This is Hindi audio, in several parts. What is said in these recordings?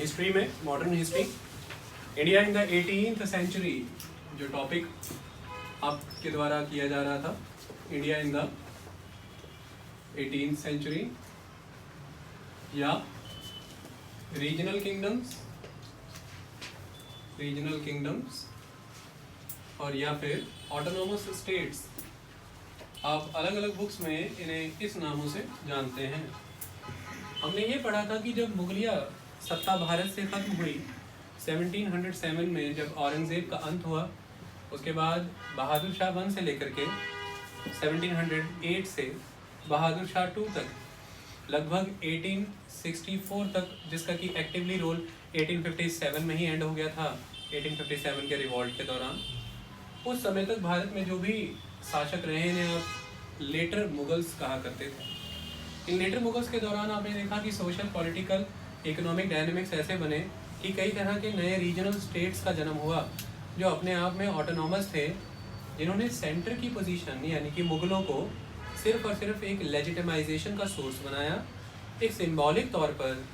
हिस्ट्री में, modern history, India in the 18th century जो टॉपिक आपके द्वारा किया जा रहा था, India in the 18th century या रीजनल किंगडम्स और या फिर ऑटोनोमस स्टेट्स। आप अलग अलग बुक्स में इन्हें किस नामों से जानते हैं। हमने ये पढ़ा था कि जब मुगलिया सत्ता भारत से खत्म हुई 1707 में, जब औरंगज़ेब का अंत हुआ, उसके बाद बहादुर शाह 1 से लेकर के 1708 से बहादुर शाह 2 तक, लगभग 1864 तक, जिसका कि एक्टिवली रोल 1857 में ही एंड हो गया था, 1857 के रिवॉल्ट के दौरान। उस समय तक भारत में जो भी शासक रहे हैं आप लेटर मुगल्स कहा करते थे। इन लेटर मुगल्स के दौरान आपने देखा कि सोशल, पॉलिटिकल, इकोनॉमिक डायनेमिक्स ऐसे बने कि कई तरह के नए रीजनल स्टेट्स का जन्म हुआ जो अपने आप में ऑटोनॉमस थे, जिन्होंने सेंटर की पोजीशन यानी कि मुगलों को सिर्फ और सिर्फ एक लेजिटिमाइजेशन का सोर्स बनाया, एक सिंबॉलिक तौर पर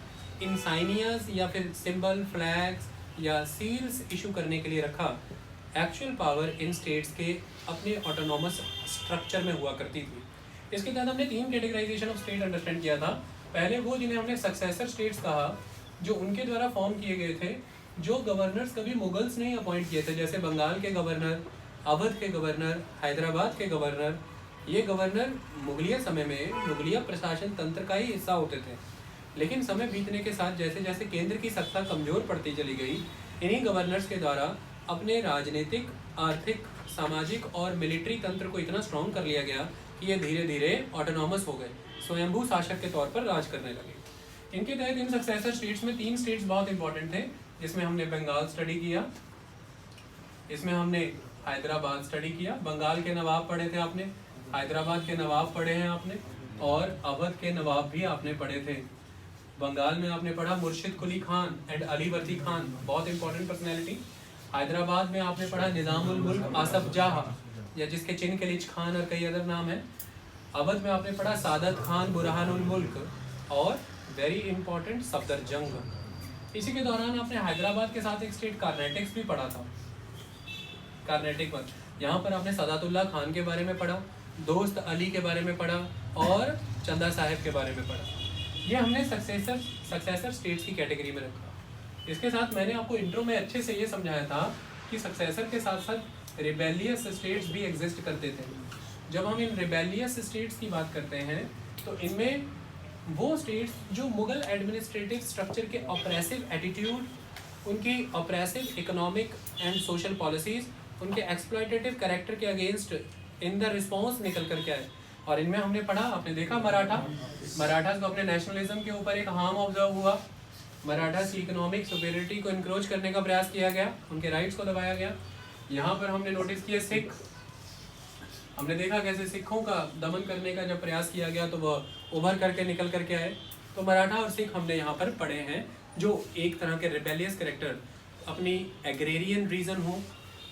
इंसाइनियाज या फिर सिंबल, फ्लैग्स या सील्स इशू करने के लिए रखा। एक्चुअल पावर इन स्टेट्स के अपने ऑटोनॉमस स्ट्रक्चर में हुआ करती थी। इसके तहत हमने 3 कैटेगराइजेशन ऑफ स्टेट अंडरस्टैंड किया था। पहले वो जिन्हें हमने सक्सेसर स्टेट्स कहा, जो उनके द्वारा फॉर्म किए गए थे, जो गवर्नर्स कभी मुगल्स नहीं अपॉइंट किए थे, जैसे बंगाल के गवर्नर, अवध के गवर्नर, हैदराबाद के गवर्नर। ये गवर्नर मुगलिया समय में मुगलिया प्रशासन तंत्र का ही हिस्सा होते थे, लेकिन समय बीतने के साथ जैसे जैसे केंद्र की सत्ता कमजोर पड़ती चली गई, इन्हीं गवर्नर्स के द्वारा अपने राजनीतिक, आर्थिक, सामाजिक और मिलिट्री तंत्र को इतना स्ट्रॉन्ग कर लिया गया कि ये धीरे धीरे ऑटोनॉमस हो गए, स्वयंभू शासक के तौर पर राज करने लगे। इनके तहत इन सक्सेसर स्टेट्स में 3 स्टेट्स बहुत इंपॉर्टेंट थे, जिसमें हमने बंगाल स्टडी किया, इसमें हमने हैदराबाद स्टडी किया। बंगाल के नवाब पढ़े थे आपने, हैदराबाद के नवाब पढ़े हैं आपने, और अवध के नवाब भी आपने पढ़े थे। बंगाल में आपने पढ़ा मुर्शिद कुली खान एंड अलीवर्दी खान, बहुत इंपॉर्टेंट पर्सनैलिटी। हैदराबाद में आपने पढ़ा निज़ामुल मुल्क आसफ जाह, या जिसके चिनकलिज खान और कई अदर नाम हैं। अवध में आपने पढ़ा सादत खान बुरहानुल मुल्क और वेरी इंपॉर्टेंट सफदरजंग। इसी के दौरान आपने हैदराबाद के साथ एक स्टेट कार्नेटिक्स भी पढ़ा था, कार्नेटिक पर। यहाँ पर आपने सदातुल्ला खान के बारे में पढ़ा, दोस्त अली के बारे में पढ़ा और चंदा साहिब के बारे में पढ़ा। ये हमने सक्सेसर स्टेट्स की कैटेगरी में रखा। इसके साथ मैंने आपको इंट्रो में अच्छे से ये समझाया था कि सक्सेसर के साथ साथ रिबेलियस स्टेट्स भी एग्जिस्ट करते थे। जब हम इन रिबेलियस स्टेट्स की बात करते हैं तो इनमें वो स्टेट्स जो मुगल एडमिनिस्ट्रेटिव स्ट्रक्चर के ऑपरेसिव एटीट्यूड, उनकी oppressive economic and social policies, उनके एक्सप्लॉयटेटिव कैरेक्टर के अगेंस्ट इन द रिस्पॉन्स निकल कर के आए। और इनमें हमने पढ़ा, आपने देखा मराठास को अपने नेशनलिज्म के ऊपर एक हार्म ऑब्जर्व हुआ। मराठास की इकोनॉमिक सुपेरियरिटी को इनक्रोच करने का प्रयास किया गया, उनके राइट्स को दबाया गया। यहाँ पर हमने नोटिस किया सिख, हमने देखा कैसे सिखों का दमन करने का जब प्रयास किया गया तो वह उभर करके निकल करके आए। तो मराठा और सिख हमने यहाँ पर पढ़े हैं, जो एक तरह के रिबेलियस कैरेक्टर, अपनी एग्रेरियन रीजन हो,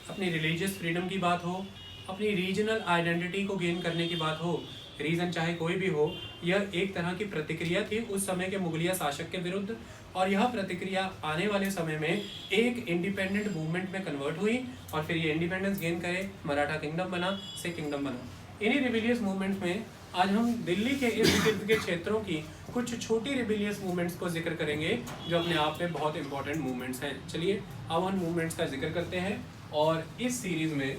अपनी रिलीजियस फ्रीडम की बात हो, अपनी रीजनल आइडेंटिटी को गेन करने की बात हो, रीजन चाहे कोई भी हो, यह एक तरह की प्रतिक्रिया थी उस समय के मुगलिया शासक के विरुद्ध। और यह प्रतिक्रिया आने वाले समय में एक इंडिपेंडेंट मूवमेंट में कन्वर्ट हुई और फिर ये इंडिपेंडेंस गेन करे, मराठा किंगडम बना, सिख किंगडम बना। इन्हीं रिबेलियस मूवमेंट्स में आज हम दिल्ली के इर्द गिर्द के क्षेत्रों की कुछ छोटी रिबेलियस मूवमेंट्स को जिक्र करेंगे, जो अपने आप में बहुत इंपॉर्टेंट मूवमेंट्स हैं। चलिए अब उन मूवमेंट्स का जिक्र करते हैं और इस सीरीज में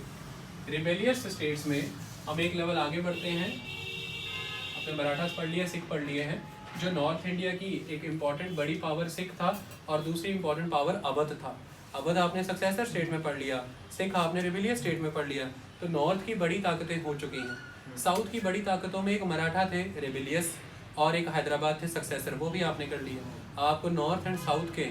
रिबेलियस स्टेट्स में हम एक लेवल आगे बढ़ते हैं। अपने मराठास पढ़ लिए, सिख पढ़ लिए हैं। जो नॉर्थ इंडिया की एक इम्पॉर्टेंट बड़ी पावर सिख था और दूसरी इम्पॉर्टेंट पावर अवध था। अवध आपने सक्सेसर स्टेट में पढ़ लिया, सिख आपने रिबेलियस स्टेट में पढ़ लिया। तो नॉर्थ की बड़ी ताकतें हो चुकी हैं। साउथ की बड़ी ताकतों में एक मराठा थे रिबेलियस और एक हैदराबाद थे सक्सेसर, वो भी आपने कर लिया। आपको नॉर्थ एंड साउथ के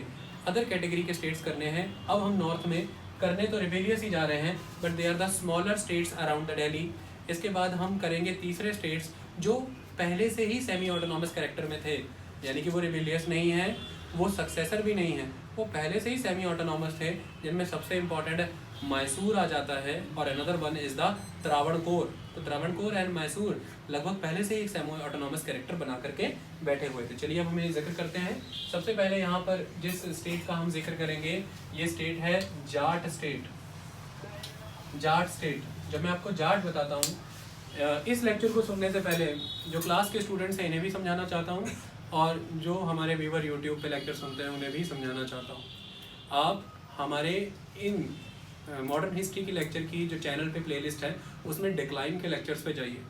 अदर कैटेगरी के स्टेट्स करने हैं। अब हम नॉर्थ में करने तो रिबेलियस ही जा रहे हैं, but they are the smaller states around the Delhi. इसके बाद हम करेंगे तीसरे स्टेट्स जो पहले से ही सेमी ऑटोनॉमस कैरेक्टर में थे, यानी कि वो रिबेलियस नहीं है, वो सक्सेसर भी नहीं है, वो पहले से ही सेमी ऑटोनॉमस थे, जिनमें सबसे इंपॉर्टेंट है मैसूर आ जाता है और another one is the Travancore. तो त्रावणकोर एंड मैसूर लगभग पहले से एक सेमी ऑटोनॉमस कैरेक्टर बना करके बैठे हुए थे। चलिए अब हम ये जिक्र करते हैं। सबसे पहले यहाँ पर जिस स्टेट का हम जिक्र करेंगे ये स्टेट है जाट स्टेट। जाट स्टेट, जब मैं आपको जाट बताता हूँ, इस लेक्चर को सुनने से पहले जो क्लास के स्टूडेंट्स हैं इन्हें भी समझाना चाहता हूँ और जो हमारे व्यूवर यूट्यूब पे लेक्चर सुनते हैं उन्हें भी समझाना चाहता हूँ। आप हमारे इन मॉडर्न हिस्ट्री की लेक्चर की जो चैनल पे प्लेलिस्ट है उसमें डिक्लाइन के लेक्चर्स पे जाइए।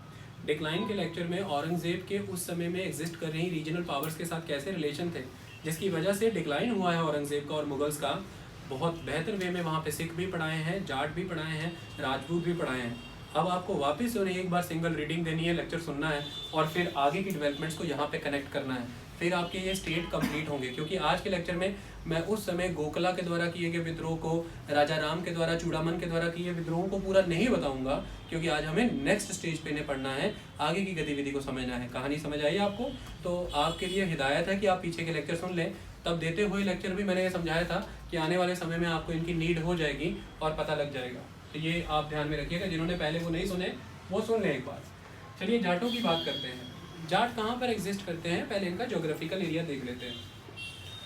डिक्लाइन के लेक्चर में औरंगजेब के उस समय में एग्जिस्ट कर रही रीजनल पावर्स के साथ कैसे रिलेशन थे, जिसकी वजह से डिक्लाइन हुआ है औरंगजेब का और मुगल्स का, बहुत बेहतर वे में वहाँ पे सिख भी पढ़ाए हैं, जाट भी पढ़ाए हैं, राजपूत भी पढ़ाए हैं। अब आपको वापस उन्हें एक बार सिंगल रीडिंग देनी है, लेक्चर सुनना है और फिर आगे की डेवलपमेंट्स को यहाँ पे कनेक्ट करना है, फिर आपके ये स्टेट कंप्लीट होंगे। क्योंकि आज के लेक्चर में मैं उस समय गोखला के द्वारा किए गए विद्रोह को, राजा राम के द्वारा, चूड़ामन के द्वारा किए विद्रोह को पूरा नहीं बताऊंगा, क्योंकि आज हमें नेक्स्ट स्टेज पे इन्हें पढ़ना है, आगे की गतिविधि को समझना है। कहानी समझ आई आपको? तो आपके लिए हिदायत है कि आप पीछे के लेक्चर सुन लें। तब देते हुए लेक्चर भी मैंने ये समझाया था कि आने वाले समय में आपको इनकी नीड हो जाएगी और पता लग जाएगा। तो ये आप ध्यान में रखिएगा, जिन्होंने पहले वो नहीं सुने वो सुन लें एक बार। चलिए जाटों की बात करते हैं। जाट कहाँ पर एग्जिस्ट करते हैं, पहले इनका ज्योग्राफिकल एरिया देख लेते हैं।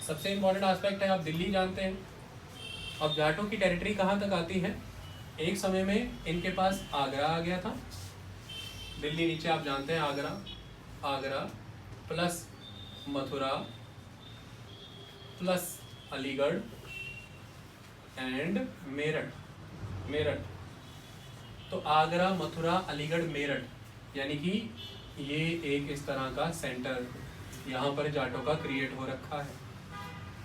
सबसे इंपॉर्टेंट एस्पेक्ट है, आप दिल्ली जानते हैं। अब जाटों की टेरिटरी कहाँ तक आती है? एक समय में इनके पास आगरा आ गया था। दिल्ली नीचे आप जानते हैं Agra, Agra plus Mathura plus Aligarh and Meerut. Meerut तो आगरा, मथुरा, अलीगढ़, मेरठ, यानी कि ये एक इस तरह का सेंटर यहाँ पर जाटों का क्रिएट हो रखा है।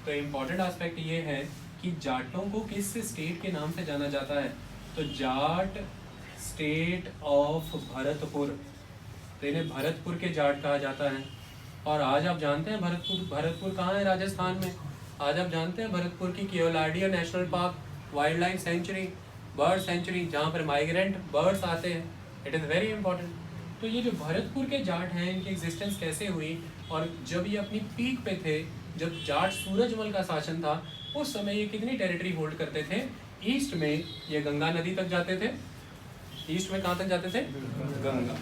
तो इम्पॉर्टेंट एस्पेक्ट ये है कि जाटों को किस स्टेट के नाम से जाना जाता है? तो जाट स्टेट ऑफ भरतपुर, तो इन्हें भरतपुर के जाट कहा जाता है। और आज आप जानते हैं भरतपुर कहाँ है? राजस्थान में। आज आप जानते हैं भरतपुर की Keoladeo national park, wild life sanctuary, bird sanctuary, जहाँ पर माइग्रेंट बर्ड्स आते हैं। It is very important. तो ये जो भरतपुर के जाट हैं इनकी एग्जिस्टेंस कैसे हुई, और जब ये अपनी पीक पे थे, जब जाट सूरजमल का शासन था, उस समय ये कितनी टेरिटरी होल्ड करते थे? ईस्ट में ये गंगा नदी तक जाते थे। ईस्ट में कहाँ तक जाते थे? गंगा।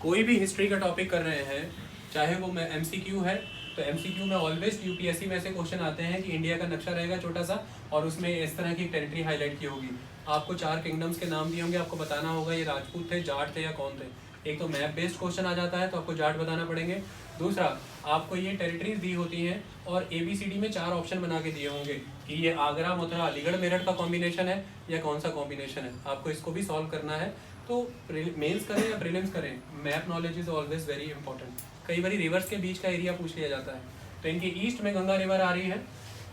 कोई भी हिस्ट्री का टॉपिक कर रहे हैं, चाहे वो मैं MCQ है, तो MCQ में ऑलवेज UPSC में ऐसे क्वेश्चन आते हैं कि इंडिया का नक्शा रहेगा छोटा सा और उसमें इस तरह की टेरिटरी हाईलाइट की होगी। आपको 4 किंगडम्स के नाम दिए होंगे, आपको बताना होगा ये राजपूत थे, जाट थे या कौन थे। एक तो मैप बेस्ड क्वेश्चन आ जाता है तो आपको जाट बताना पड़ेंगे। दूसरा, आपको ये टेरिटरीज दी होती हैं और ABCD में 4 ऑप्शन बना के दिए होंगे कि ये आगरा, मथुरा, अलीगढ़, मेरठ का कॉम्बिनेशन है या कौन सा कॉम्बिनेशन है। आपको इसको भी सॉल्व करना है। तो मेंस करें या प्रीलिम्स करें, map knowledge is always very important. कई बार रिवर्स के बीच का एरिया पूछ लिया जाता है। तो इनके ईस्ट में गंगा रिवर आ रही है,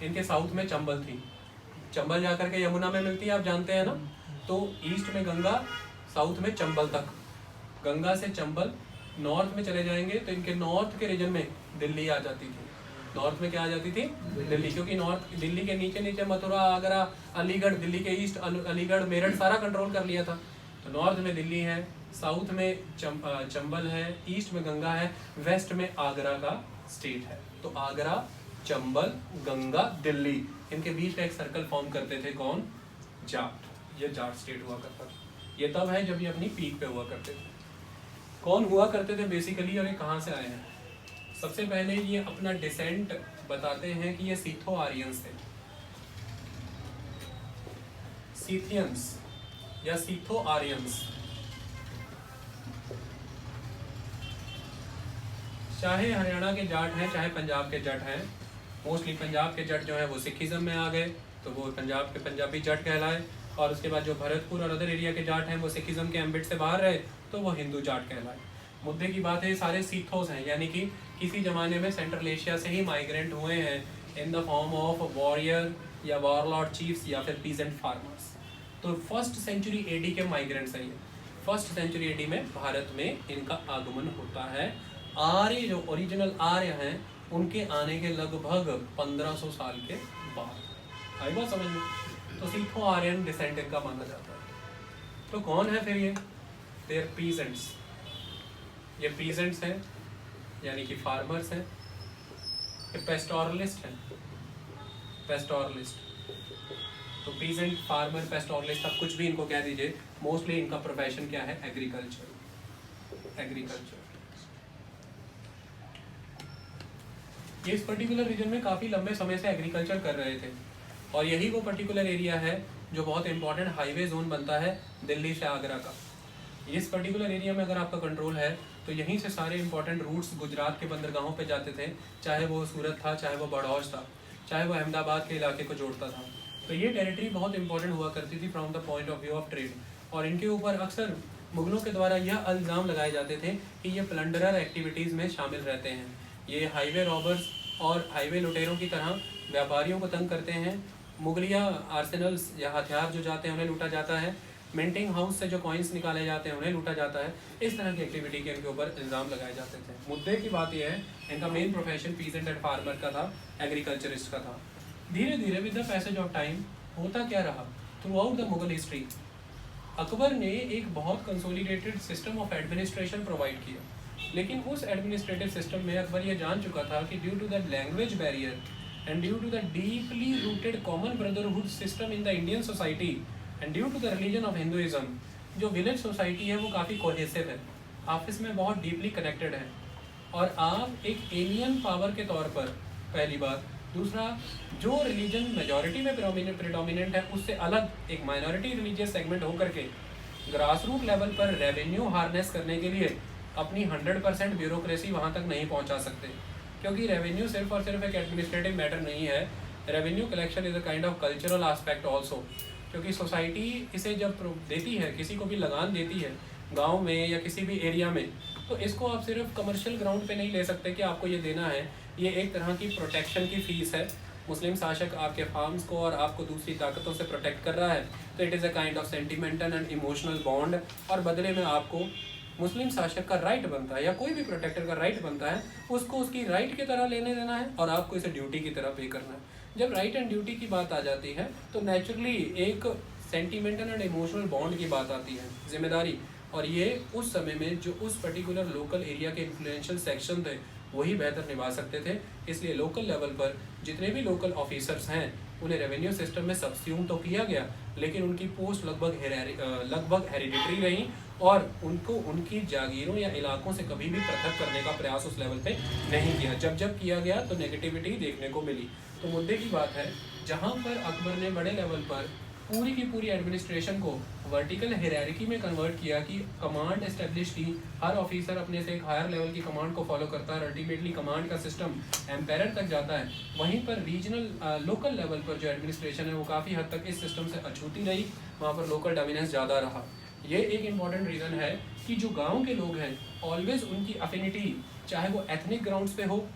इनके साउथ में चंबल थी। चंबल जाकर के यमुना में मिलती है, आप जानते हैं ना। तो ईस्ट में गंगा, साउथ में चंबल तक। गंगा से चंबल नॉर्थ में चले जाएंगे तो इनके नॉर्थ के रीजन में दिल्ली आ जाती थी। नॉर्थ में क्या आ जाती थी? दिल्ली। क्योंकि नॉर्थ दिल्ली के नीचे नीचे मथुरा, आगरा, अलीगढ़, दिल्ली के ईस्ट अलीगढ़, मेरठ सारा कंट्रोल कर लिया था। तो नॉर्थ में दिल्ली है, साउथ में चंबल है, ईस्ट में गंगा है, वेस्ट में आगरा का स्टेट है। तो आगरा, चंबल, गंगा, दिल्ली, इनके बीच का एक सर्कल फॉर्म करते थे कौन? जाट। ये जाट स्टेट हुआ करता था। ये तब है जब ये अपनी पीक पे हुआ करते थे। कौन हुआ करते थे बेसिकली और ये कहाँ से आए हैं? सबसे पहले ये अपना डिसेंट बताते हैं कि ये सीथो आरियंस थे। सीथियंस या सीथो आरियंस। चाहे हरियाणा के जाट हैं चाहे पंजाब के जाट हैं, मोस्टली पंजाब के जाट जो है वो सिखिज्म में आ गए तो वो पंजाब के पंजाबी जाट कहलाए, और उसके बाद जो भरतपुर और अदर एरिया के जाट हैं वो सिखिज्म के एम्बिट से बाहर रहे तो वो हिंदू जाट कहलाए। मुद्दे की बात है सारे सीथोस हैं, यानी कि किसी ज़माने में सेंट्रल एशिया से ही माइग्रेंट हुए हैं इन द फॉर्म ऑफ वॉरियर या वॉरलॉर्ड चीफ्स या फिर पीजेंट फार्मर्स। तो 1st सेंचुरी AD के माइग्रेंट्स हैं ये। 1st सेंचुरी AD में भारत में इनका आगमन होता है। आर्य जो ओरिजिनल आर्य हैं उनके आने के लगभग 1500 साल के बाद। आई बात समझ में? तो सीथो आर्यन डिसेंट इनका माना जाता है। तो कौन है फिर ये? There peasants. ये पीजेंट्स हैं यानी कि फार्मर्स हैं। ये पेस्टोरलिस्ट हैं। पेस्टोरलिस्ट तो पीजेंट, फार्मर, पेस्टोरलिस्ट, आप कुछ भी इनको कह दीजिए, मोस्टली इनका प्रोफेशन क्या है? एग्रीकल्चर। एग्रीकल्चर ये इस पर्टिकुलर रीजन में काफ़ी लंबे समय से एग्रीकल्चर कर रहे थे, और यही वो पर्टिकुलर एरिया है जो बहुत इंपॉर्टेंट हाईवे जोन बनता है दिल्ली से आगरा का। इस पर्टिकुलर एरिया में अगर आपका कंट्रोल है तो यहीं से सारे इंपॉर्टेंट रूट्स गुजरात के बंदरगाहों पे जाते थे, चाहे वो सूरत था, चाहे वो बड़ौज था, चाहे वो अहमदाबाद के इलाके को जोड़ता था। तो ये टेरिटरी बहुत इंपॉर्टेंट हुआ करती थी from the point of view of trade, और इनके ऊपर अक्सर मुगलों के द्वारा यह इल्ज़ाम लगाए जाते थे कि ये प्लंडरर एक्टिविटीज़ में शामिल रहते हैं, ये हाईवे रॉबर्स और हाईवे लुटेरों की तरह व्यापारियों को तंग करते हैं, मुगलिया आर्सेनल्स या हथियार जो जाते हैं उन्हें लूटा जाता है, मिंटिंग हाउस से जो कॉइन्स निकाले जाते हैं उन्हें लूटा जाता है। इस तरह की एक्टिविटी के इनके ऊपर इल्ज़ाम लगाए जाते थे। मुद्दे की बात यह है इनका main profession peasant and farmer का था, एग्रीकल्चरिस्ट का था। धीरे धीरे with the passage of time होता क्या रहा, through out the Mughal history Akbar ने एक बहुत consolidated system of administration provide किया, लेकिन उस एडमिनिस्ट्रेटिव सिस्टम में अकबर ये जान चुका था कि due to the language barrier and due to the deeply rooted common brotherhood system in the Indian society and due to the religion of Hinduism, जो विलेज सोसाइटी है वो काफ़ी कोहेसिव है, आपस में बहुत डीपली कनेक्टेड है, और आप एक एलियन पावर के तौर पर, पहली बात, दूसरा जो रिलीजन मेजॉरिटी में प्रेडोमिनेंट है उससे अलग एक माइनॉरिटी रिलीजियस सेगमेंट होकर के ग्रास रूट लेवल पर रेवेन्यू हार्नेस करने के लिए अपनी 100% ब्यूरोक्रेसी वहाँ तक नहीं पहुँचा सकते, क्योंकि रेवेन्यू सिर्फ और सिर्फ एक एडमिनिस्ट्रेटिव मैटर नहीं है, revenue collection is a kind of cultural aspect also, क्योंकि सोसाइटी इसे जब देती है, किसी को भी लगान देती है गांव में या किसी भी एरिया में, तो इसको आप सिर्फ कमर्शियल ग्राउंड पे नहीं ले सकते कि आपको ये देना है, ये एक तरह की प्रोटेक्शन की फीस है। मुस्लिम शासक आपके फार्म्स को और आपको दूसरी ताकतों से प्रोटेक्ट कर रहा है, तो it is a kind of sentimental and emotional bond, और बदले में आपको मुस्लिम शासक का राइट बनता है या कोई भी प्रोटेक्टर का राइट बनता है, उसको उसकी राइट की तरह लेने देना है और आपको इसे ड्यूटी की तरह पे करना है। जब राइट एंड ड्यूटी की बात आ जाती है तो नेचुरली एक सेंटिमेंटल एंड इमोशनल बॉन्ड की बात आती है, जिम्मेदारी, और ये उस समय में जो उस पर्टिकुलर लोकल एरिया के इन्फ्लुएंशियल सेक्शन थे वही बेहतर निभा सकते थे। इसलिए लोकल लेवल पर जितने भी लोकल ऑफिसर्स हैं उन्हें रेवेन्यू सिस्टम में सब्स्यूम तो किया गया, लेकिन उनकी पोस्ट लगभग हेरिडिटरी रही, और उनको उनकी जागीरों या इलाकों से कभी भी पृथक करने का प्रयास उस लेवल पे नहीं किया। जब जब किया गया तो नेगेटिविटी देखने को मिली। तो मुद्दे की बात है, जहाँ पर अकबर ने बड़े लेवल पर पूरी की पूरी एडमिनिस्ट्रेशन को वर्टिकल हायरार्की में कन्वर्ट किया कि कमांड एस्टेब्लिश की, हर ऑफिसर अपने से एक हायर लेवल की कमांड को फॉलो करता है, अल्टीमेटली कमांड का सिस्टम एम्पायर तक जाता है। वहीं पर रीजनल लोकल लेवल पर जो एडमिनिस्ट्रेशन है वो काफ़ी हद तक इस सिस्टम से अछूती रही, वहाँ पर लोकल डोमिनेंस ज़्यादा रहा। ये एक इम्पॉर्टेंट रीज़न है कि जो गाँव के लोग हैं ऑलवेज उनकी अफिनिटी, चाहे वो एथनिक ग्राउंड्स पे हो,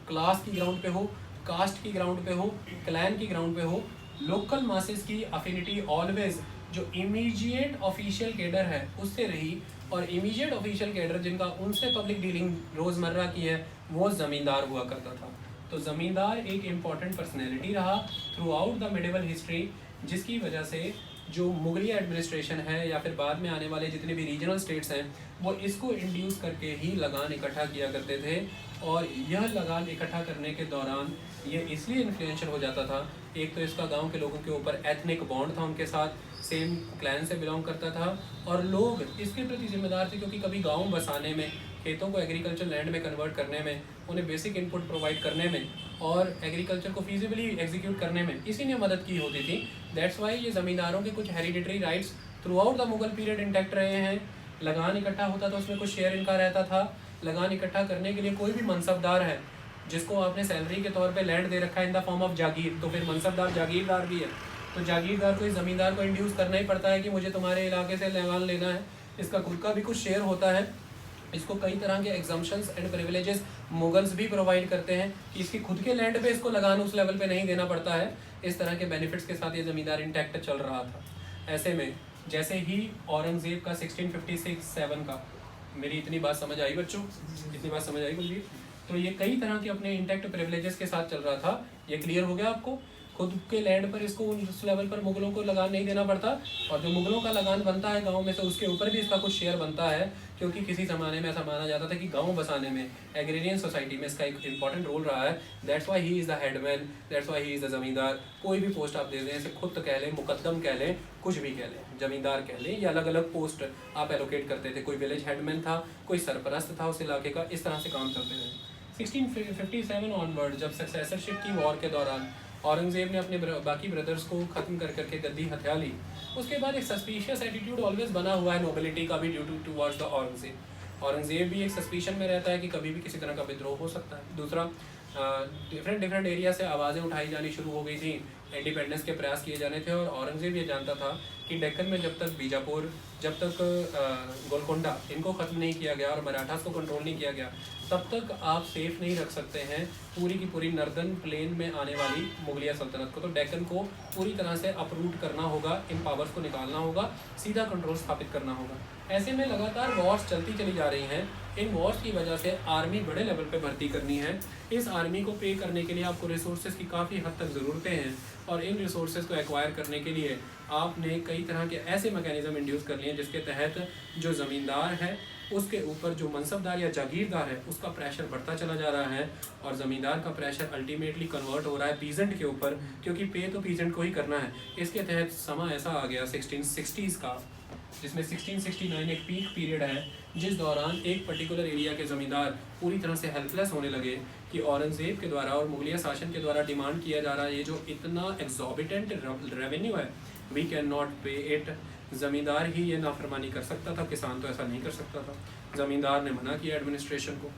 क्लास की ग्राउंड पे हो, कास्ट की ग्राउंड पे हो, क्लैन की ग्राउंड पे हो, लोकल मासेस की अफिनिटी ऑलवेज जो इमीडिएट ऑफिशियल कैडर है उससे रही, और इमीडिएट ऑफिशियल कैडर जिनका उनसे पब्लिक डीलिंग रोज़मर्रा की है वो ज़मींदार हुआ करता था। तो ज़मींदार एक इम्पॉर्टेंट पर्सनैलिटी रहा through out the medieval history, जिसकी वजह से जो मुगली एडमिनिस्ट्रेशन है या फिर बाद में आने वाले जितने भी रीजनल स्टेट्स हैं वो इसको इंड्यूस करके ही लगान इकट्ठा किया करते थे, और यह लगान इकट्ठा करने के दौरान ये इसलिए इन्फ्लुएंशियल हो जाता था, एक तो इसका गांव के लोगों के ऊपर एथनिक बॉन्ड था, उनके साथ सेम क्लैन से बिलोंग करता था, और लोग इसके प्रति जिम्मेदार थे क्योंकि कभी गांव बसाने में, खेतों को एग्रीकल्चर लैंड में कन्वर्ट करने में, उन्हें बेसिक इनपुट प्रोवाइड करने में और एग्रीकल्चर को फीजिबली एग्जीक्यूट करने में इसी ने मदद की होती थी। दैट्स वाई ये ज़मींदारों के कुछ hereditary rights through out the Mughal period intact रहे हैं। लगान इकट्ठा होता था उसमें कुछ शेयर इनका रहता था। लगान इकट्ठा करने के लिए कोई भी मनसबदार है जिसको आपने सैलरी के तौर पे लैंड दे रखा है इन द फॉर्म ऑफ जागीर, तो फिर मनसबदार जागीरदार भी है, तो जागीरदार को इस ज़मींदार को इंड्यूस करना ही पड़ता है कि मुझे तुम्हारे इलाके से लगान लेना है। इसका खुद का भी कुछ शेयर होता है, इसको कई तरह के एग्जम्पशंस एंड प्रिविलेजेस मुगल्स भी प्रोवाइड करते हैं कि इसकी खुद के लैंड पे इसको लगान उस लेवल पे नहीं देना पड़ता है। इस तरह के बेनिफिट्स के साथ ये ज़मींदार इंटैक्ट चल रहा था। ऐसे में जैसे ही औरंगज़ेब का 1656-7 का, मेरी इतनी बात समझ आई बच्चों, इतनी बात समझ आई कुलजीत? तो ये कई तरह के अपने इंटैक्ट प्रिविलेजेस के साथ चल रहा था, ये क्लियर हो गया आपको? खुद के लैंड पर इसको उस लेवल पर मुगलों को लगान नहीं देना पड़ता, और जो मुगलों का लगान बनता है गांव में से उसके ऊपर भी इसका कुछ शेयर बनता है, क्योंकि किसी ज़माने में ऐसा माना जाता था कि गांव बसाने में एग्रेरियन सोसाइटी में इसका एक इंपॉर्टेंट रोल रहा है। That's why he is the headman, that's why he is the ज़मींदार। कोई भी पोस्ट आप दे दें, इसे खुद कह लें, मुकद्दम कह लें, कुछ भी कह लें, ज़मींदार कह लें, या अलग अलग पोस्ट आप एलोकेट करते थे। कोई विलेज हेडमैन था, कोई सरपरस्त था उस इलाके का, इस तरह से काम चलते थे। 1657 ऑनवर्ड जब सक्सेसरशिप की वॉर के दौरान औरंगजेब ने अपने बाकी ब्रदर्स को ख़त्म कर करके गद्दी हथिया ली, उसके बाद एक सस्पिशियस एटीट्यूड ऑलवेज बना हुआ है नोबिलिटी का भी due towards the Aurangzeb. Aurangzeb भी एक सस्पिशन में रहता है कि कभी भी किसी तरह का विद्रोह हो सकता है। दूसरा, डिफरेंट एरिया से आवाज़ें उठाई जानी शुरू हो गई थी, इंडिपेंडेंस के प्रयास किए जाने थे, और औरंगजेब ये जानता था कि डेक्कन में जब तक बीजापुर, जब तक गोलकोंडा, इनको ख़त्म नहीं किया गया और मराठास को कंट्रोल नहीं किया गया, तब तक आप सेफ नहीं रख सकते हैं पूरी की पूरी नर्दर्न प्लेन में आने वाली मुगलिया सल्तनत को। तो डेक्कन को पूरी तरह से अपरूट करना होगा, इन पावर्स को निकालना होगा, सीधा कंट्रोल स्थापित करना होगा। ऐसे में लगातार वॉर्स चलती चली जा रही हैं। इन वॉर्स की वजह से आर्मी बड़े लेवल पे भर्ती करनी है। इस आर्मी को पे करने के लिए आपको रिसोर्सेज की काफ़ी हद तक ज़रूरतें हैं, और इन रिसोर्सेज को एक्वायर करने के लिए आपने कई तरह के ऐसे मैकेनिज्म इंड्यूस कर लिए हैं जिसके तहत जो ज़मींदार है उसके ऊपर जो मनसबदार या जागीरदार है उसका प्रेशर बढ़ता चला जा रहा है, और ज़मींदार का प्रेशर अल्टीमेटली कन्वर्ट हो रहा है पीजेंट के ऊपर, क्योंकि पे तो पीजेंट को ही करना है। इसके तहत समा ऐसा आ गया 1660s का, जिसमें 1669 एक पीक पीरियड है, जिस दौरान एक पर्टिकुलर एरिया के ज़मींदार पूरी तरह से हेल्पलेस होने लगे कि औरंगज़ेब के द्वारा और मुगलिया शासन के द्वारा डिमांड किया जा रहा है ये जो इतना एग्जॉर्बिटेंट रेवेन्यू है, वी कैन नॉट पे इट। ज़मींदार ही ये नाफरमानी कर सकता था, किसान तो ऐसा नहीं कर सकता था। ज़मींदार ने मना किया एडमिनिस्ट्रेशन को,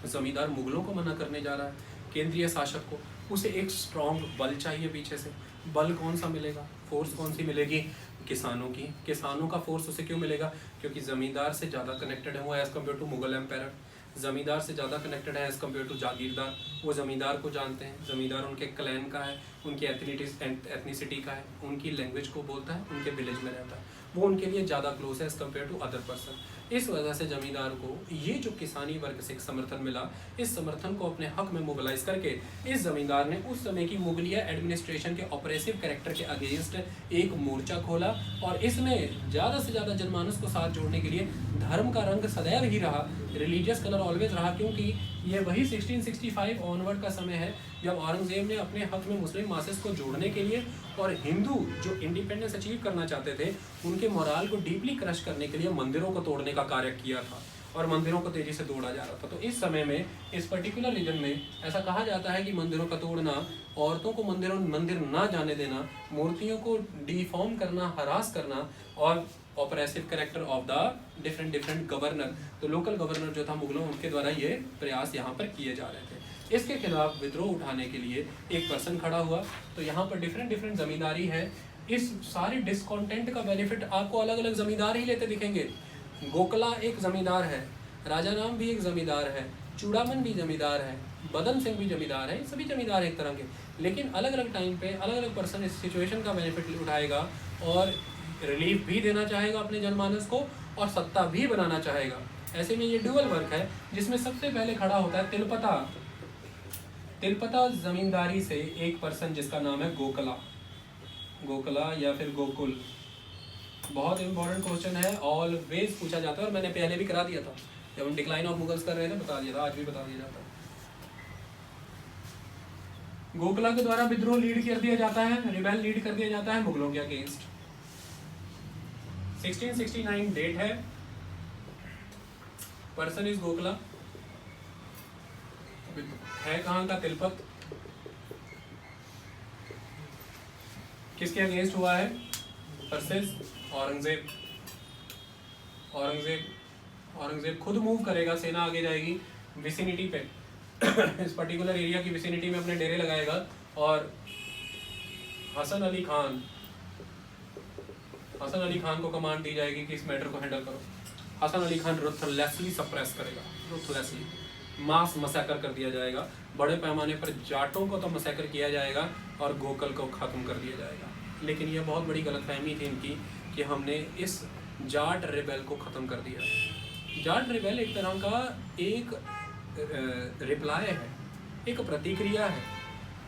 ज़मींदार मुगलों को मना करने जा रहा है, केंद्रीय शासक को। उसे एक स्ट्रॉन्ग बल चाहिए पीछे से। बल कौन सा मिलेगा, फोर्स कौन सी मिलेगी? किसानों की। किसानों का फोर्स उसे क्यों मिलेगा? क्योंकि ज़मींदार से ज़्यादा कनेक्टेड है वो as compare to Mughal empire. Zamindar से ज़्यादा कनेक्टेड है एज़ कम्पेयर टू जागीरदार। वो ज़मींदार को जानते हैं, ज़मींदार उनके क्लैन का है, उनकी एथनिसिटी का है, उनकी लैंग्वेज को बोलता है, उनके विलेज में रहता है, वो उनके लिए ज़्यादा क्लोज है as compare to other person. इस वजह से ज़मींदार को ये जो किसानी वर्ग से एक समर्थन मिला, इस समर्थन को अपने हक में मोबिलाइज करके इस ज़मींदार ने उस समय की मुगलिया एडमिनिस्ट्रेशन के ऑपरेसिव कैरेक्टर के अगेंस्ट एक मोर्चा खोला, और इसमें ज़्यादा से ज़्यादा जनमानस को साथ जोड़ने के लिए धर्म का रंग सदैव ही रहा, रिलीजियस कलर ऑलवेज रहा, क्योंकि ये वही 1665 ऑनवर्ड का समय है जब औरंगजेब ने अपने हक में मुस्लिम मासेस को जोड़ने के लिए और हिंदू जो इंडिपेंडेंस अचीव करना चाहते थे उनके मोराल को डीपली क्रश करने के लिए मंदिरों को तोड़ने का कार्य किया था, और मंदिरों को तेजी से तोड़ा जा रहा था। तो इस समय में इस पर्टिकुलर रीजन में ऐसा कहा जाता है कि मंदिरों का तोड़ना, औरतों को मंदिर ना जाने देना, मूर्तियों को डिफॉर्म करना, हरास करना, और oppressive character of the different governor, तो लोकल गवर्नर जो था मुगलों, उनके द्वारा ये प्रयास यहाँ पर किए जा रहे थे। इसके खिलाफ विद्रोह उठाने के लिए एक पर्सन खड़ा हुआ। तो यहाँ पर डिफरेंट ज़मींदारी है। इस सारे डिसकॉन्टेंट का बेनिफिट आपको अलग अलग ज़मींदार ही लेते दिखेंगे। गोकला एक ज़मींदार है, राजा नाम भी एक ज़मींदार है, चूड़ामन भी ज़मींदार है, बदन सिंह भी ज़मींदार है, सभी ज़मींदार एक तरह के, लेकिन अलग अलग टाइम पे अलग अलग पर्सन इस सिचुएशन का बेनिफिट उठाएगा और रिलीफ भी देना चाहेगा अपने जनमानस को और सत्ता भी बनाना चाहेगा। ऐसे में ये डुअल वर्क है, जिसमें सबसे पहले खड़ा होता है तिलपता। तिलपता ज़मींदारी से एक पर्सन जिसका नाम है गोकला, गोकला या फिर गोकुल। बहुत इंपॉर्टेंट क्वेश्चन है, ऑलवेज पूछा जाता है, और मैंने पहले भी करा दिया था जब हम डिक्लाइन ऑफ मुगल्स कर रहे थे, बता दिया था, आज भी बता दिया जाता है। गोकला के द्वारा विद्रोह लीड कर दिया जाता है, रिबेल लीड कर दिया जाता है मुगलों के अगेंस्ट। 1669 डेट है, पर्सन इज गोकला, है कहाँ का? तिलपत। किसके अगेंस्ट हुआ है? वर्सेस औरंगजेब। औरंगजेब खुद मूव करेगा, सेना आगे जाएगी विसिनिटी पे इस पर्टिकुलर एरिया की विसिनिटी में अपने डेरे लगाएगा, और हसन अली खान को कमांड दी जाएगी कि इस मैटर को हैंडल करो। हसन अली खान रुथलेसली सप्रेस करेगा, रुथलेसली मास मसैकर कर दिया जाएगा। बड़े पैमाने पर जाटों को तो मसैकर किया जाएगा और गोकल को ख़त्म कर दिया जाएगा। लेकिन यह बहुत बड़ी गलतफहमी थी इनकी कि हमने इस जाट रिबेल को ख़त्म कर दिया। जाट रिबेल एक तरह का एक रिप्लाई है, एक प्रतिक्रिया है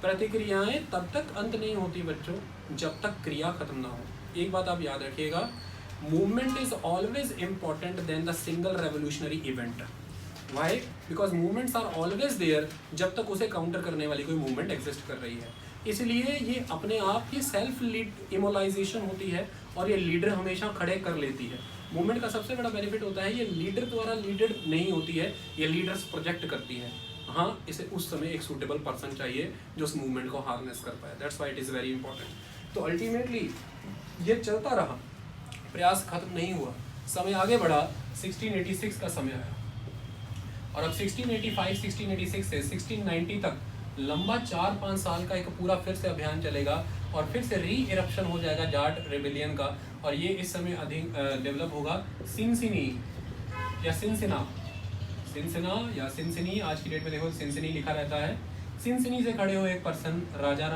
प्रतिक्रियाएं तब तक अंत नहीं होती बच्चों जब तक क्रिया खत्म ना हो। एक बात आप याद रखिएगा, movement is always important than the single revolutionary event. Why? Because movements are always there जब तक उसे काउंटर करने वाली कोई मूवमेंट एग्जिस्ट कर रही है। इसलिए ये अपने आप की सेल्फ लीड इमोलाइजेशन होती है और ये लीडर हमेशा खड़े कर लेती है। मूवमेंट का सबसे बड़ा बेनिफिट होता है ये लीडर द्वारा लीडेड नहीं होती है, ये लीडर्स प्रोजेक्ट करती है। हाँ, इसे उस समय एक सूटेबल पर्सन चाहिए जो उस मूवमेंट को हार्नेस कर पाए। That's why it is very important. तो अल्टीमेटली ये चलता रहा, प्रयास खत्म नहीं हुआ, समय आगे बढ़ा, 1686 का समय आया और अब 1685 1686 से 1690 तक लंबा 4-5 साल का एक पूरा फिर से अभियान चलेगा और फिर से री इरप्शन हो जाएगा जाट रेबेलियन का। और ये इस समय अधिक डेवलप होगा सिनसिनी या सिनसिना या सिनसिनी। आज की डेट में देखो सिनसिनी लिखा रहता है। सिनसिनी से खड़े हुए एक पर्सन राजा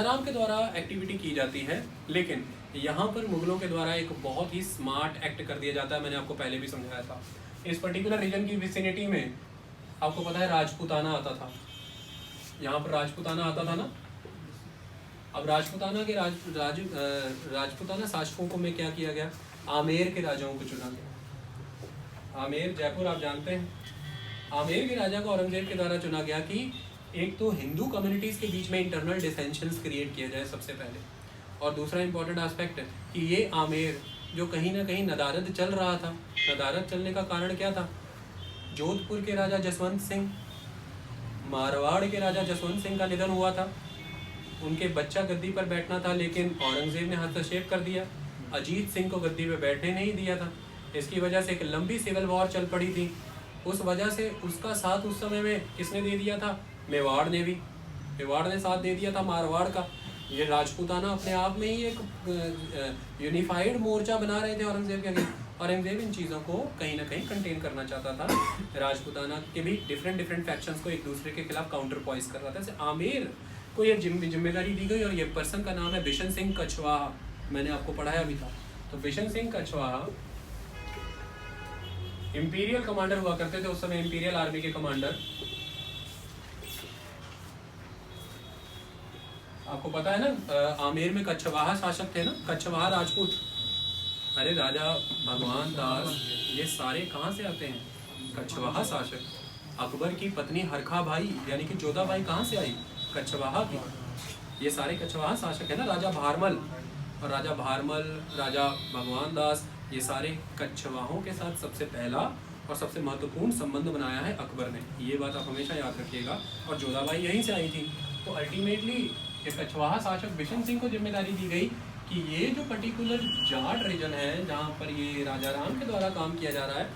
राम के द्वारा एक्टिविटी की जाती है, लेकिन यहाँ पर मुगलों के द्वारा एक बहुत ही स्मार्ट एक्ट कर दिया जाता है। मैंने आपको पहले भी समझाया था। इस पर्टिकुलर रीजन की विसिनिटी में आपको पता है राजपूताना आता था, यहाँ पर राजपूताना आता था ना। अब राजपूताना के राजपूताना शासकों को में क्या किया गया, आमेर के राजाओं को चुना गया। आमेर जयपुर आप जानते हैं। आमेर के राजा को औरंगजेब के द्वारा चुना गया कि एक तो हिंदू कम्युनिटीज के बीच में इंटरनल डिसेंशंस क्रिएट किया जाए सबसे पहले, और दूसरा इंपॉर्टेंट एस्पेक्ट है कि ये आमेर जो कहीं ना कहीं नदारद चल रहा था। नदारद चलने का कारण क्या था? जोधपुर के राजा जसवंत सिंह, मारवाड़ के राजा जसवंत सिंह का निधन हुआ था। उनके बच्चा गद्दी पर बैठना था, लेकिन औरंगजेब ने हस्तक्षेप कर दिया, अजीत सिंह को गद्दी पर बैठने नहीं दिया था। इसकी वजह से एक लंबी सिविल वॉर चल पड़ी थी। उस वजह से उसका साथ उस समय में किसने दे दिया था? मेवाड़ ने भी। मेवाड़ ने साथ दे दिया था मारवाड़ का। ये राजपूताना अपने आप में ही एक यूनिफाइड मोर्चा बना रहे थे औरंगजेब के अगेंस्ट। औरंगजेब इन चीज़ों को कहीं ना कहीं कंटेन करना चाहता था। राजपूताना के भी डिफरेंट फैक्शंस को एक दूसरे के खिलाफ काउंटर पॉइस कर रहा था। जैसे आमेर को ये जिम्मेदारी दी गई और ये पर्सन का नाम है बिशन सिंह कछवाहा। मैंने आपको पढ़ाया भी था। तो बिशन सिंह कछवाहा इंपीरियल कमांडर हुआ करते थे उस समय, इंपीरियल आर्मी के कमांडर। आपको पता है ना, आमेर में कछवाहा शासक थे ना, कछवाहा राजपूत। अरे राजा भगवान दास ये सारे कहाँ से आते हैं? कछवाहा शासक। अकबर की पत्नी हरखा भाई यानी कि जोधा भाई कहाँ से आई? कछवाहा की। ये सारे कछवाहा शासक है ना। राजा भारमल और राजा भारमल, राजा भगवान दास, ये सारे कछवाहों के साथ सबसे पहला और सबसे महत्वपूर्ण संबंध बनाया है अकबर ने। ये बात आप हमेशा याद रखिएगा। और जोधा भाई यहीं से आई थी। तो अल्टीमेटली ये कछवाहा शासक बिशन सिंह को जिम्मेदारी दी गई कि ये जो पर्टिकुलर जाट रीजन है जहाँ पर ये राजा राम के द्वारा काम किया जा रहा है,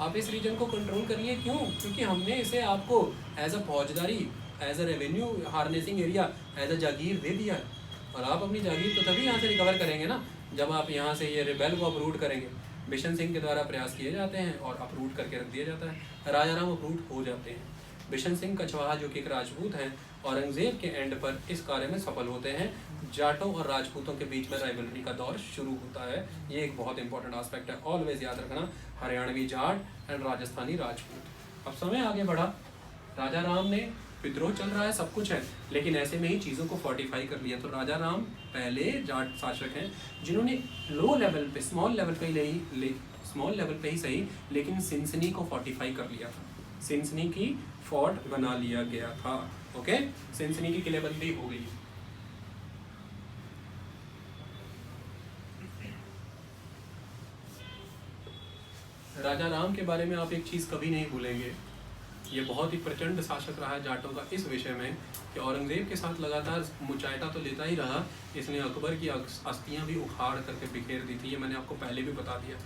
आप इस रीजन को कंट्रोल करिए। क्यों? क्योंकि हमने इसे आपको एज अ फौजदारी, as a revenue harnessing area, as a जागीर दे दिया है। और आप अपनी जागीर तो तभी यहाँ से रिकवर करेंगे ना जब आप यहाँ से ये रिबेल को अपरूट करेंगे। बिशन सिंह के द्वारा प्रयास किए जाते हैं और अपरूट करके रख दिया जाता है। राजा राम अपरूट हो जाते हैं। बिशन सिंह कछवाहा जो कि एक राजपूत हैं, औरंगजेब के एंड पर इस कार्य में सफल होते हैं। जाटों और राजपूतों के बीच में राइवलरी का दौर शुरू होता है। ये एक बहुत इंपॉर्टेंट एस्पेक्ट है, ऑलवेज याद रखना। हरियाणवी जाट एंड राजस्थानी राजपूत। अब समय आगे बढ़ा, राजा राम ने विद्रोह चल रहा है, सब कुछ है, लेकिन ऐसे में ही चीज़ों को फोर्टिफाई कर लिया। तो राजा राम पहले जाट शासक हैं जिन्होंने लो लेवल पे, स्मॉल लेवल पे ही सही, लेकिन सिनसिनी को फोर्टिफाई कर लिया था। सिनसिनी की फोर्ट बना लिया गया था। ओके, सिनसिनी की किलेबंदी हो गई। राजा राम के बारे में आप एक चीज़ कभी नहीं भूलेंगे, ये बहुत ही प्रचंड शासक रहा है जाटों का इस विषय में कि औरंगजेब के साथ लगातार मुचायटा तो लेता ही रहा, इसने अकबर की अस्थियां भी उखाड़ करके बिखेर दी थी। ये मैंने आपको पहले भी बता दिया।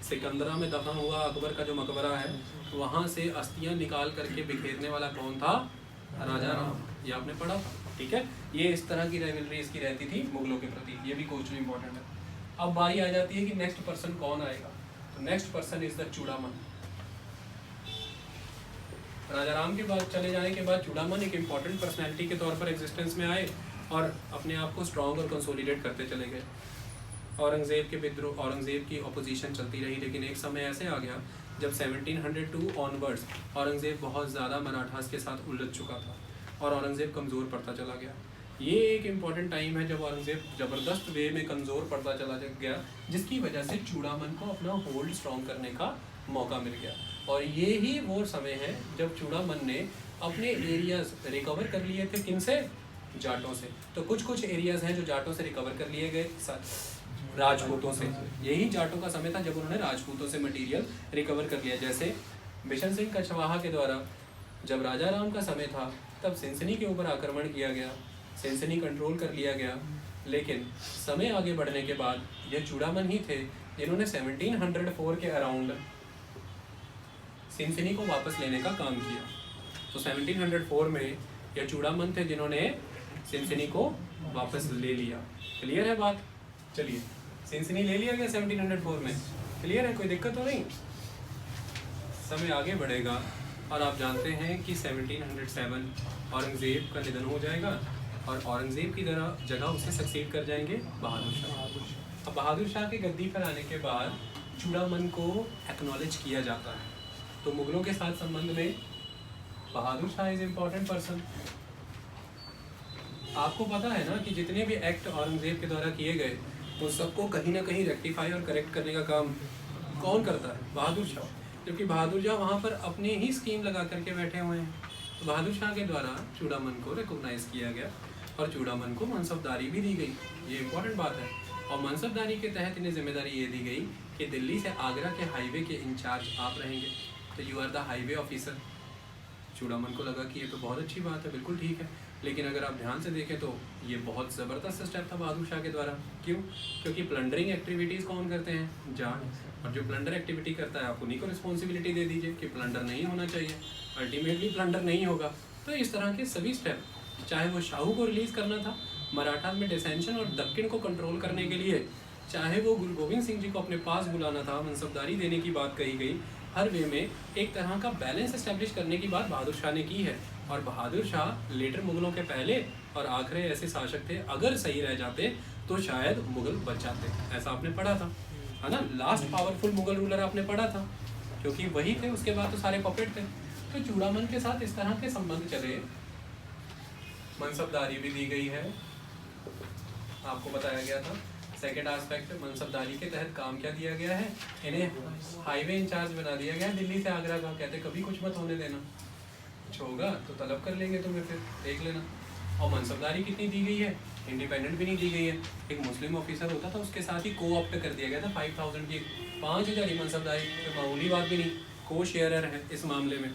सिकंदरा में दफन हुआ अकबर का जो मकबरा है, वहाँ से अस्थियां निकाल करके बिखेरने वाला कौन था? राजा राम। ये आपने पढ़ा था, ठीक है। ये इस तरह की राइवलरी इसकी रहती थी मुगलों के प्रति। ये भी क्वेश्चन इंपॉर्टेंट है। अब बारी आ जाती है कि नेक्स्ट पर्सन कौन आएगा। तो next person is the Churaman. Raja Ram के बाद चले जाने के बाद चूड़ामन एक इम्पॉर्टेंट पर्सनैलिटी के तौर पर एग्जिस्टेंस में आए और अपने आप को स्ट्रॉन्ग और कंसोलिडेट करते चले गए। औरंगजेब के विद्रोह, औरंगजेब की अपोजिशन चलती रही, लेकिन एक समय ऐसे आ गया जब 1702 ऑनवर्ड्स औरंगज़ेब बहुत ज़्यादा मराठास के साथ उलझ चुका था और औरंगज़ेब कमज़ोर पड़ता चला गया। ये एक इम्पॉर्टेंट टाइम है जब औरंगज़ेब ज़बरदस्त वे में कमज़ोर पड़ता चला गया, जिसकी वजह से चूड़ामन को अपना होल्ड स्ट्रॉन्ग करने का मौका मिल गया। और ये ही वो समय है जब चूड़ामन ने अपने एरियाज़ रिकवर कर लिए थे। किन से? जाटों से। तो कुछ एरियाज़ हैं जो जाटों से रिकवर कर लिए गए, राजपूतों से। यही जाटों का समय था जब उन्होंने राजपूतों से मटेरियल रिकवर कर लिया। जैसे बिशन सिंह कछवाहा के द्वारा जब राजा राम का समय था तब सिंसनी के ऊपर आक्रमण किया गया, सिंसनी कंट्रोल कर लिया गया। लेकिन समय आगे बढ़ने के बाद यह चूड़ामन ही थे जिन्होंने 1704 के अराउंड सिंसनी को वापस लेने का काम किया। तो 1704 में यह चूड़ामन थे जिन्होंने सिंसनी को वापस ले लिया। क्लियर है बात? चलिए, सिंसनी ले लिया गया 1704 में। क्लियर है? कोई दिक्कत तो नहीं? समय आगे बढ़ेगा और आप जानते हैं कि 1707 औरंगज़ेब का निधन हो जाएगा और औरंगज़ेब की जगह उसे सक्सीड कर जाएंगे बहादुर शाह। अब बहादुर शाह के गद्दी पर आने के बाद चूड़ामन को एक्नॉलेज किया जाता है। तो मुगलों के साथ संबंध में Bahadur Shah is important person. आपको पता है ना कि जितने भी एक्ट औरंगज़ेब के द्वारा किए गए उन सबको कहीं ना कहीं रेक्टिफाई और करेक्ट करने का काम कौन करता है? बहादुर शाह। क्योंकि बहादुर शाह वहाँ पर अपने ही स्कीम लगा करके बैठे हुए हैं। तो बहादुर शाह के द्वारा चूड़ामन को रिकॉग्नाइज किया गया और चूड़ामन को मनसबदारी भी दी गई। ये इंपॉर्टेंट बात है। और मनसबदारी के तहत इन्हें जिम्मेदारी ये दी गई कि दिल्ली से आगरा के हाईवे के इंचार्ज आप रहेंगे। तो you are the highway officer. Churaman को लगा कि ये तो बहुत अच्छी बात है, बिल्कुल ठीक है। लेकिन अगर आप ध्यान से देखें तो ये बहुत ज़बरदस्त स्टेप था बहादुर शाह के द्वारा। क्यों? क्योंकि प्लंडरिंग एक्टिविटीज़ कौन करते हैं? जाट। और जो प्लंडर एक्टिविटी करता है आप उन्हीं को रिस्पॉन्सिबिलिटी दे दीजिए कि प्लंडर नहीं होना चाहिए। अल्टीमेटली प्लंडर नहीं होगा। तो इस तरह के सभी स्टेप, चाहे वो शाहू को रिलीज़ करना था मराठा में डिसेंशन और दक्कन को कंट्रोल करने के लिए, चाहे वो गुरु गोविंद सिंह जी को अपने पास बुलाना था, मनसबदारी देने की बात कही गई, हर वे में एक तरह का बैलेंस एस्टेब्लिश करने की बात बहादुर शाह ने की है। और बहादुर शाह लेटर मुगलों के पहले और आखिरी ऐसे शासक थे, अगर सही रह जाते तो शायद मुगल बच जाते। ऐसा आपने पढ़ा था, है ना? लास्ट पावरफुल मुगल रूलर आपने पढ़ा था, क्योंकि वही थे। उसके बाद तो सारे पपेट थे। तो चूड़ामन के साथ इस तरह के संबंध चले। मनसबदारी भी दी गई है, आपको बताया गया था। सेकेंड एस्पेक्ट, मनसबदारी के तहत काम क्या दिया गया है? इन्हें हाईवे इंचार्ज बना दिया गया है दिल्ली से आगरा का। कहते कभी कुछ मत होने देना, कुछ होगा तो तलब कर लेंगे तुम्हें, फिर देख लेना। और मनसबदारी कितनी दी गई है? इंडिपेंडेंट भी नहीं दी गई है। एक मुस्लिम ऑफिसर होता था, उसके साथ ही को ऑप्ट कर दिया गया था 5000 की। 5000 की मनसबदारी तो मामूली बात भी नहीं, को शेयरर है इस मामले में।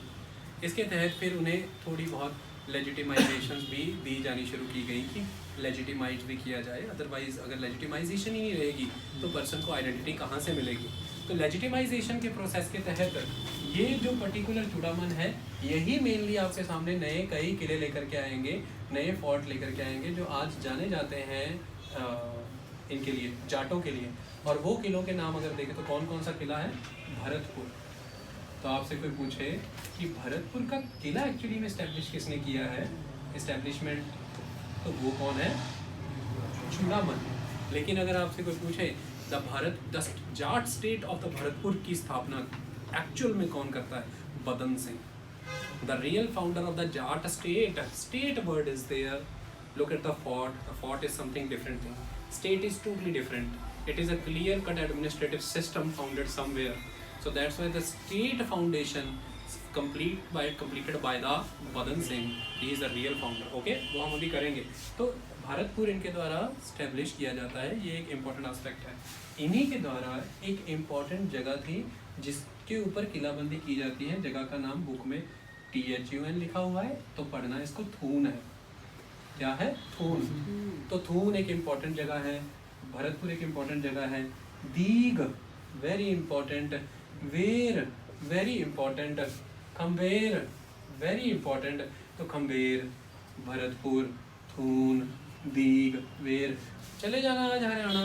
इसके तहत फिर उन्हें थोड़ी बहुत लेजिटिमाइजेशन भी दी जानी शुरू की गई कि लेजिटिमाइज भी किया जाए। अदरवाइज अगर लेजिटिमाइजेशन ही नहीं रहेगी तो पर्सन को आइडेंटिटी कहाँ से मिलेगी? तो लेजिटिमाइजेशन के प्रोसेस के तहत ये जो पर्टिकुलर चूड़ामन है, यही मेनली आपके सामने नए कई किले लेकर के आएंगे, नए फोर्ट लेकर के आएंगे, जो आज जाने जाते हैं इनके लिए, जाटों के लिए। और वो किलों के नाम अगर देखें तो कौन कौन सा किला है? भरतपुर। तो आपसे कोई पूछे कि भरतपुर का किला एक्चुअली में इस्टेब्लिश किसने किया है, इस्टेब्लिशमेंट, तो वो कौन है? चूड़ामन। लेकिन अगर आपसे कोई पूछे the Jat state of the Bharatpur की स्थापना एक्चुअल में कौन करता है? Badan Singh. The real founder of the Jat state word is there. Look at the fort is something different thing, state is totally different. It is a clear cut administrative system founded somewhere, so that's why the state foundation completed by the बदन Singh, he is the real founder. okay, वो हम अभी करेंगे। तो भरतपुर इनके द्वारा स्टैब्लिश किया जाता है, ये एक इम्पॉर्टेंट एस्पेक्ट है। इन्हीं के द्वारा एक इम्पॉर्टेंट जगह थी जिसके ऊपर किलाबंदी की जाती है। जगह का नाम बुक में THUN लिखा हुआ है, तो पढ़ना इसको थून है। क्या है? थून। तो थून एक इम्पॉर्टेंट जगह है, भरतपुर एक इम्पॉर्टेंट जगह है, Deeg very important, Weir very important, Kumher very important. तो खम्बेर, भरतपुर, थून, दीग, वेर। चले जाना आज हरियाणा,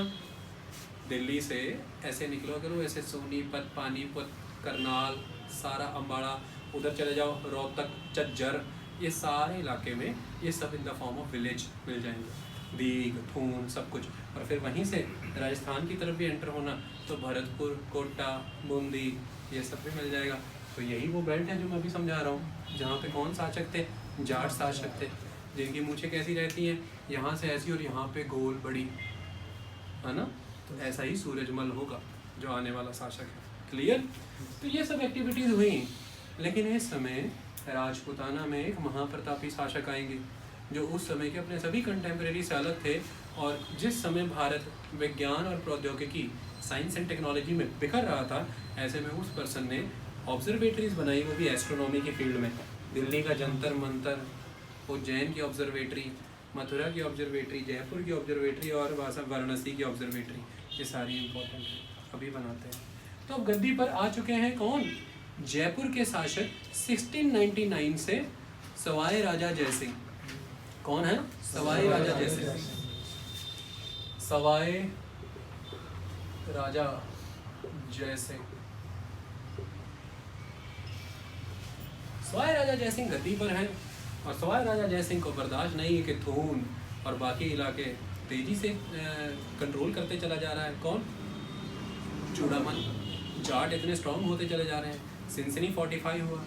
दिल्ली से ऐसे निकलो करो, ऐसे सोनीपत, पानीपत, करनाल, सारा अम्बाड़ा, उधर चले जाओ, रोहतक, झज्जर, ये सारे इलाके में ये सब in the form of village मिल जाएंगे। दीग, थून, सब कुछ। और फिर वहीं से राजस्थान की तरफ भी एंटर होना तो भरतपुर, कोटा, बूंदी, ये सब भी मिल जाएगा। तो यही वो बेल्ट है जो मैं अभी समझा रहा हूँ, जहाँ पे कौन शासक थे, जाट शासक थे, जिनकी मूछें कैसी रहती हैं, यहाँ से ऐसी और यहाँ पे गोल बड़ी, है ना। तो ऐसा ही सूरजमल होगा जो आने वाला शासक है। क्लियर। तो ये सब एक्टिविटीज़ हुई, लेकिन इस समय राजपूताना में एक महाप्रतापी शासक आएंगे जो उस समय के अपने सभी कंटेम्प्रेरी से अलग थे। और जिस समय भारत विज्ञान और प्रौद्योगिकी, साइंस एंड टेक्नोलॉजी में बिखर रहा था, ऐसे में उस पर्सन ने ऑब्जर्वेटरीज बनाई, वो भी एस्ट्रोनॉमी के फील्ड में। दिल्ली का जंतर मंतर, उज्जैन की ऑब्जर्वेटरी, मथुरा की ऑब्जर्वेटरी, जयपुर की ऑब्जर्वेटरी और वाराणसी की ऑब्जर्वेटरी, ये सारी इंपॉर्टेंट है, अभी बनाते हैं। तो अब गद्दी पर आ चुके हैं कौन, जयपुर के शासक 1699 से सवाई राजा जयसिंह। कौन है, सवाई राजा जयसिंह। सवाई राजा जयसिंह, सवाई राजा जयसिंह गद्दी पर हैं। और सवाई राजा जयसिंह को बर्दाश्त नहीं है कि थून और बाकी इलाके तेजी से कंट्रोल करते चला जा रहा है। कौन, चूड़ामन। जाट इतने स्ट्रांग होते चले जा रहे हैं। सिंसनी फोर्टिफाई हुआ,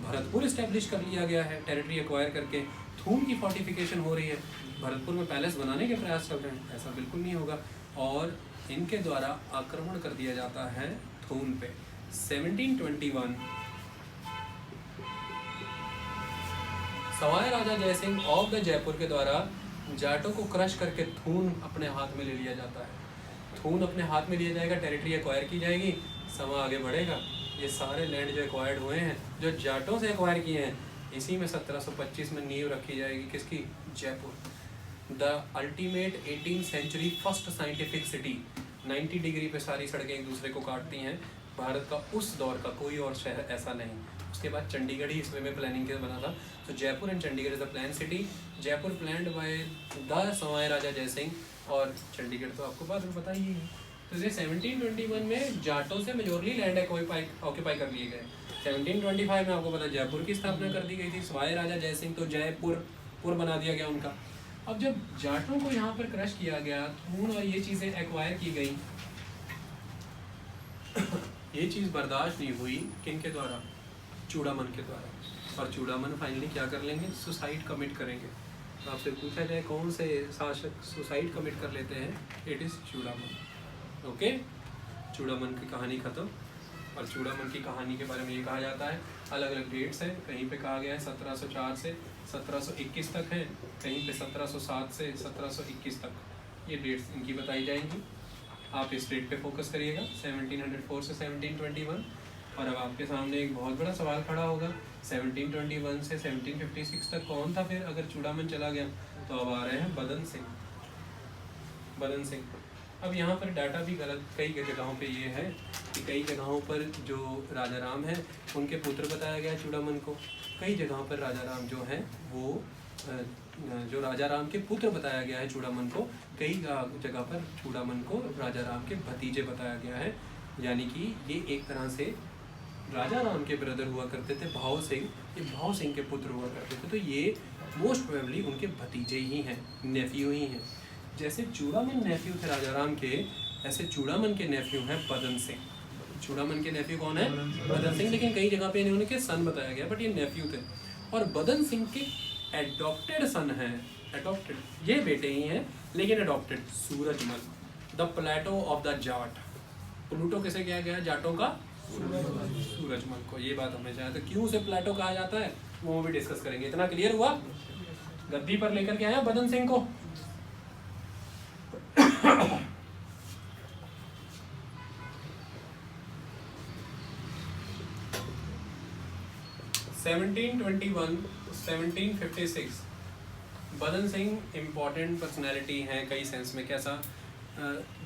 भरतपुर इस्टेब्लिश कर लिया गया है टेरिटरी एक्वायर करके। थून की फोर्टिफिकेशन हो रही है, भरतपुर में पैलेस बनाने के प्रयास चल रहे हैं। ऐसा बिल्कुल नहीं होगा। और इनके द्वारा आक्रमण कर दिया जाता है थून पे। 1721 सवाई राजा जयसिंह ऑफ द जयपुर के द्वारा जाटों को क्रश करके थून अपने हाथ में ले लिया जाता है। थून अपने हाथ में लिया जाएगा, टेरिटरी एक्वायर की जाएगी, समय आगे बढ़ेगा। ये सारे लैंड जो एक्वायर्ड हुए हैं, जो जाटों से एक्वायर किए हैं, इसी में 1725 में नींव रखी जाएगी। किसकी, Jaipur. The ultimate 18th century first scientific city. 90 degree पे सारी सड़कें एक दूसरे को काटती हैं। भारत का उस दौर का कोई और शहर ऐसा नहीं। उसके बाद चंडीगढ़ ही इस वे में प्लानिंग के बना था। तो Jaipur and Chandigarh is the plan city. Jaipur planned by the Sawai Raja Jai Singh, और चंडीगढ़ तो आपको बाद में पता ही है। तो ये 1721 में जाटों से मेजोरली लैंड ऑक्यूपाई कर लिए गए। 1725 में आपको पता है जयपुर की स्थापना कर दी गई थी। सवाई राजा जयसिंह तो जयपुर बना दिया गया उनका। अब जब जाटों को यहाँ पर क्रश किया गया, थून और ये चीज़ें एक्वायर की गई, ये चीज़ बर्दाश्त नहीं हुई किनके द्वारा, चूड़ामन के द्वारा। और चूड़ामन फाइनली क्या कर लेंगे, सुसाइड कमिट करेंगे। तो आपसे पूछा जाए कौन से शासक सुसाइड कमिट कर लेते हैं, it is Chudaman. Okay, Chudaman की कहानी खत्म। और चूड़ामन की कहानी के बारे में ये कहा जाता है, अलग अलग डेट्स हैं। कहीं पे कहा गया है 1704 से 1721 तक है, कहीं पे 1707 से 1721 तक। ये डेट्स इनकी बताई जाएंगी। आप इस डेट पे फोकस करिएगा, 1704 से 1721। और अब आपके सामने एक बहुत बड़ा सवाल खड़ा होगा, 1721 से 1756 तक कौन था फिर अगर चूड़ामन चला गया। तो अब आ रहे हैं बदन सिंह। बदन सिंह। अब यहाँ पर डाटा भी गलत कई जगहों पे ये है कि कई जगहों पर जो राजा राम है उनके पुत्र बताया गया चूड़ामन को। कई जगहों पर राजा राम जो हैं वो जो राजा राम के पुत्र बताया गया है चूड़ामन को। कई जगह पर चूड़ामन को राजा राम के भतीजे बताया गया है। यानी कि ये एक तरह से राजा राम के ब्रदर हुआ करते थे भाव सिंह, ये भाव सिंह के पुत्र हुआ करते थे। तो ये मोस्ट प्रोबेबली उनके भतीजे ही हैं, नेफ्यू ही हैं। जैसे चूड़ामन नेफ्यू थे राजा राम के, ऐसे चूड़ामन के नेफ्यू हैं बदन सिंह। चूड़ामन के नेफ्यू कौन है, बदन सिंह। लेकिन कई जगह पे इन्हें उनके सन बताया गया, बट ये नेफ्यू थे। और बदन सिंह के एडॉप्टेड सन हैं, एडॉप्टेड, ये बेटे ही हैं लेकिन adopted, Surajmal, the Plato of the Jat. Pluto किसे कहा गया, जाटों का सूरजमल को। ये बात हमें चाहिए, तो क्यों उसे प्लेटो कहा जाता है वो भी डिस्कस करेंगे। इतना क्लियर हुआ। गद्दी पर लेकर के आया बदन सिंह को। 1756 बदन सिंह इम्पॉर्टेंट पर्सनैलिटी हैं कई सेंस में। कैसा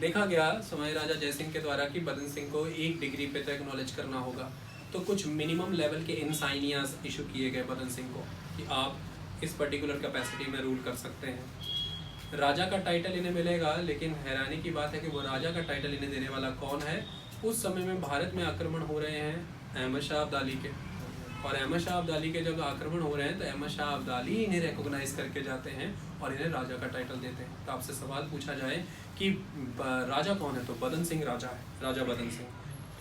देखा गया सवाई राजा जयसिंह के द्वारा कि बदन सिंह को एक डिग्री पे तो एक्नॉलेज करना होगा, तो कुछ मिनिमम लेवल के इंसाइनियास इशू किए गए बदन सिंह को कि आप इस पर्टिकुलर कैपेसिटी में रूल कर सकते हैं। राजा का टाइटल इन्हें मिलेगा, लेकिन हैरानी की बात है कि वो राजा का टाइटल इन्हें देने वाला कौन है। उस समय में भारत में आक्रमण हो रहे हैं अहमद शाह अब्दाली के, और अहमद शाह अब्दाली के जब आक्रमण हो रहे हैं तो अहमद शाह अब्दाली इन्हें रिकॉग्नाइज करके जाते हैं और इन्हें राजा का टाइटल देते हैं। तो आपसे सवाल पूछा जाए कि राजा कौन है, तो बदन सिंह राजा है, राजा बदन सिंह।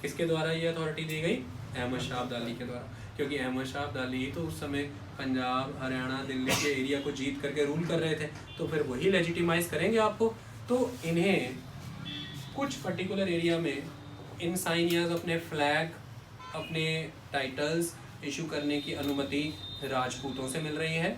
किसके द्वारा ये अथॉरिटी दी गई? अहमद शाह अब्दाली के द्वारा, क्योंकि अहमद शाह अब्दाली तो उस समय पंजाब, हरियाणा, दिल्ली के एरिया को जीत करके रूल कर रहे थे, तो फिर वही लेजिटिमाइज करेंगे आपको। तो इन्हें कुछ पर्टिकुलर एरिया में इंसाइनियाज, अपने फ्लैग, अपने टाइटल्स इशू करने की अनुमति राजपूतों से मिल रही है।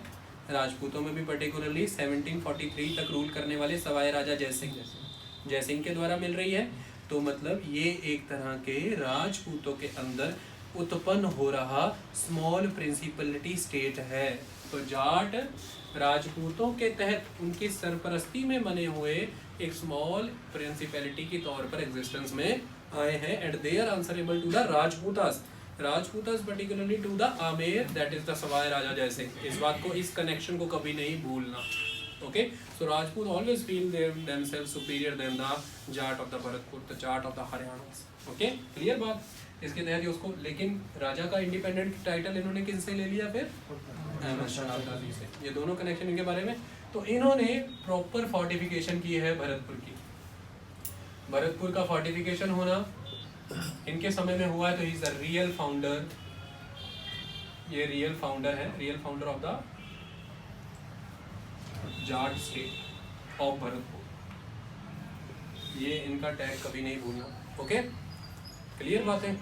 राजपूतों में भी पर्टिकुलरली 1743 तक रूल करने वाले सवाई राजा जयसिंह के द्वारा मिल रही है। तो मतलब ये एक तरह के राजपूतों के अंदर उत्पन्न हो रहा स्मॉल प्रिंसिपलिटी स्टेट है। तो जाट राजपूतों के तहत उनकी सरपरस्ती में बने हुए एक स्मॉल प्रिंसिपलिटी के तौर पर एग्जिस्टेंस में आए हैं, and they are answerable to the Rajputas particularly to the Amer, that is the Sawai Raja Jai Singh. इस बात को, इस कनेक्शन को कभी नहीं भूलना। Okay, so Rajput always feel themselves superior than the Jat of the Bharatpur, the Jat of the Haryana. Okay, clear बात। इसके तहत ही उसको, लेकिन राजा का इंडिपेंडेंट टाइटल इन्होंने किससे ले लिया? फिर अहमद शाह अब्दाली से। ये दोनों कनेक्शन इनके बारे में। तो इन्होंने प्रॉपर फोर्टिफिकेशन की है भरतपुर की। भरतपुर का फोर्टिफिकेशन होना इनके समय में हुआ है, तो he is the real founder. ये रियल फाउंडर है, real founder of the Jat state of Bharatpur. ये इनका टैग कभी नहीं भूलना। ओके, क्लियर बात है।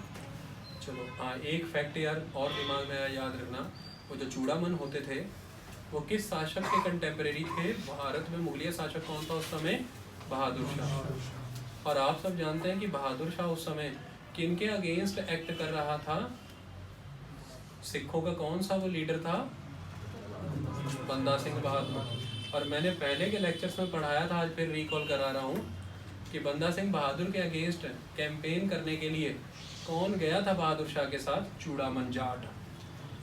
चलो हाँ, एक फैक्ट यार और दिमाग में याद रखना, वो जो चूड़ामन होते थे वो किस शासक के कंटेम्परेरी थे? भारत में मुगलिया शासक कौन था उस समय? बहादुर शाह। और आप सब जानते हैं कि बहादुर शाह उस समय किनके अगेंस्ट एक्ट कर रहा था? सिखों का कौन सा वो लीडर था? बंदा सिंह बहादुर। और मैंने पहले के लेक्चर्स में पढ़ाया था, आज फिर रिकॉल करा रहा हूँ कि बंदा सिंह बहादुर के अगेंस्ट कैंपेन करने के लिए कौन गया था बहादुर शाह के साथ? चूड़ामन जाट।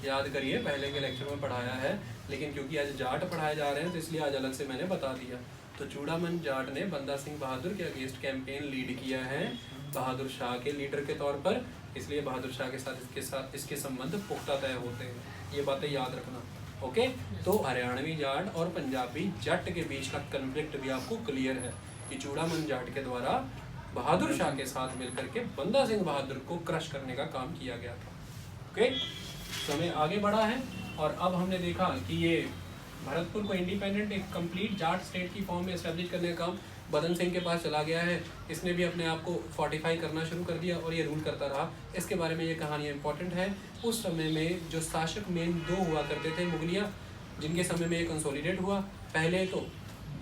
याद करिए, पहले के लेक्चर में पढ़ाया है, लेकिन क्योंकि आज जाट पढ़ाए जा रहे हैं तो इसलिए आज अलग से मैंने बता दिया। तो चूड़ामन जाट ने बंदा सिंह बहादुर के अगेंस्ट कैंपेन लीड किया है बहादुर शाह के लीडर के तौर पर, इसलिए बहादुर शाह के साथ इसके संबंध पुख्ता तय होते हैं। ये बातें याद रखना। ओके, तो हरियाणवी जाट और पंजाबी जाट के बीच का कन्फ्लिक्ट भी आपको क्लियर है कि चूड़ामन जाट के द्वारा बहादुर शाह के साथ मिलकर के बंदा सिंह बहादुर को क्रश करने का काम किया गया था। ओके, समय आगे बढ़ा है और अब हमने देखा कि ये भरतपुर को इंडिपेंडेंट एक कंप्लीट जाट स्टेट की फॉर्म में एस्टेब्लिश करने का काम बदन सिंह के पास चला गया है। इसने भी अपने आप को फोर्टिफाई करना शुरू कर दिया और ये रूल करता रहा। इसके बारे में ये कहानी इंपॉर्टेंट है। उस समय में जो शासक मेन दो हुआ करते थे मुगलिया, जिनके समय में ये कंसोलिडेट हुआ। पहले तो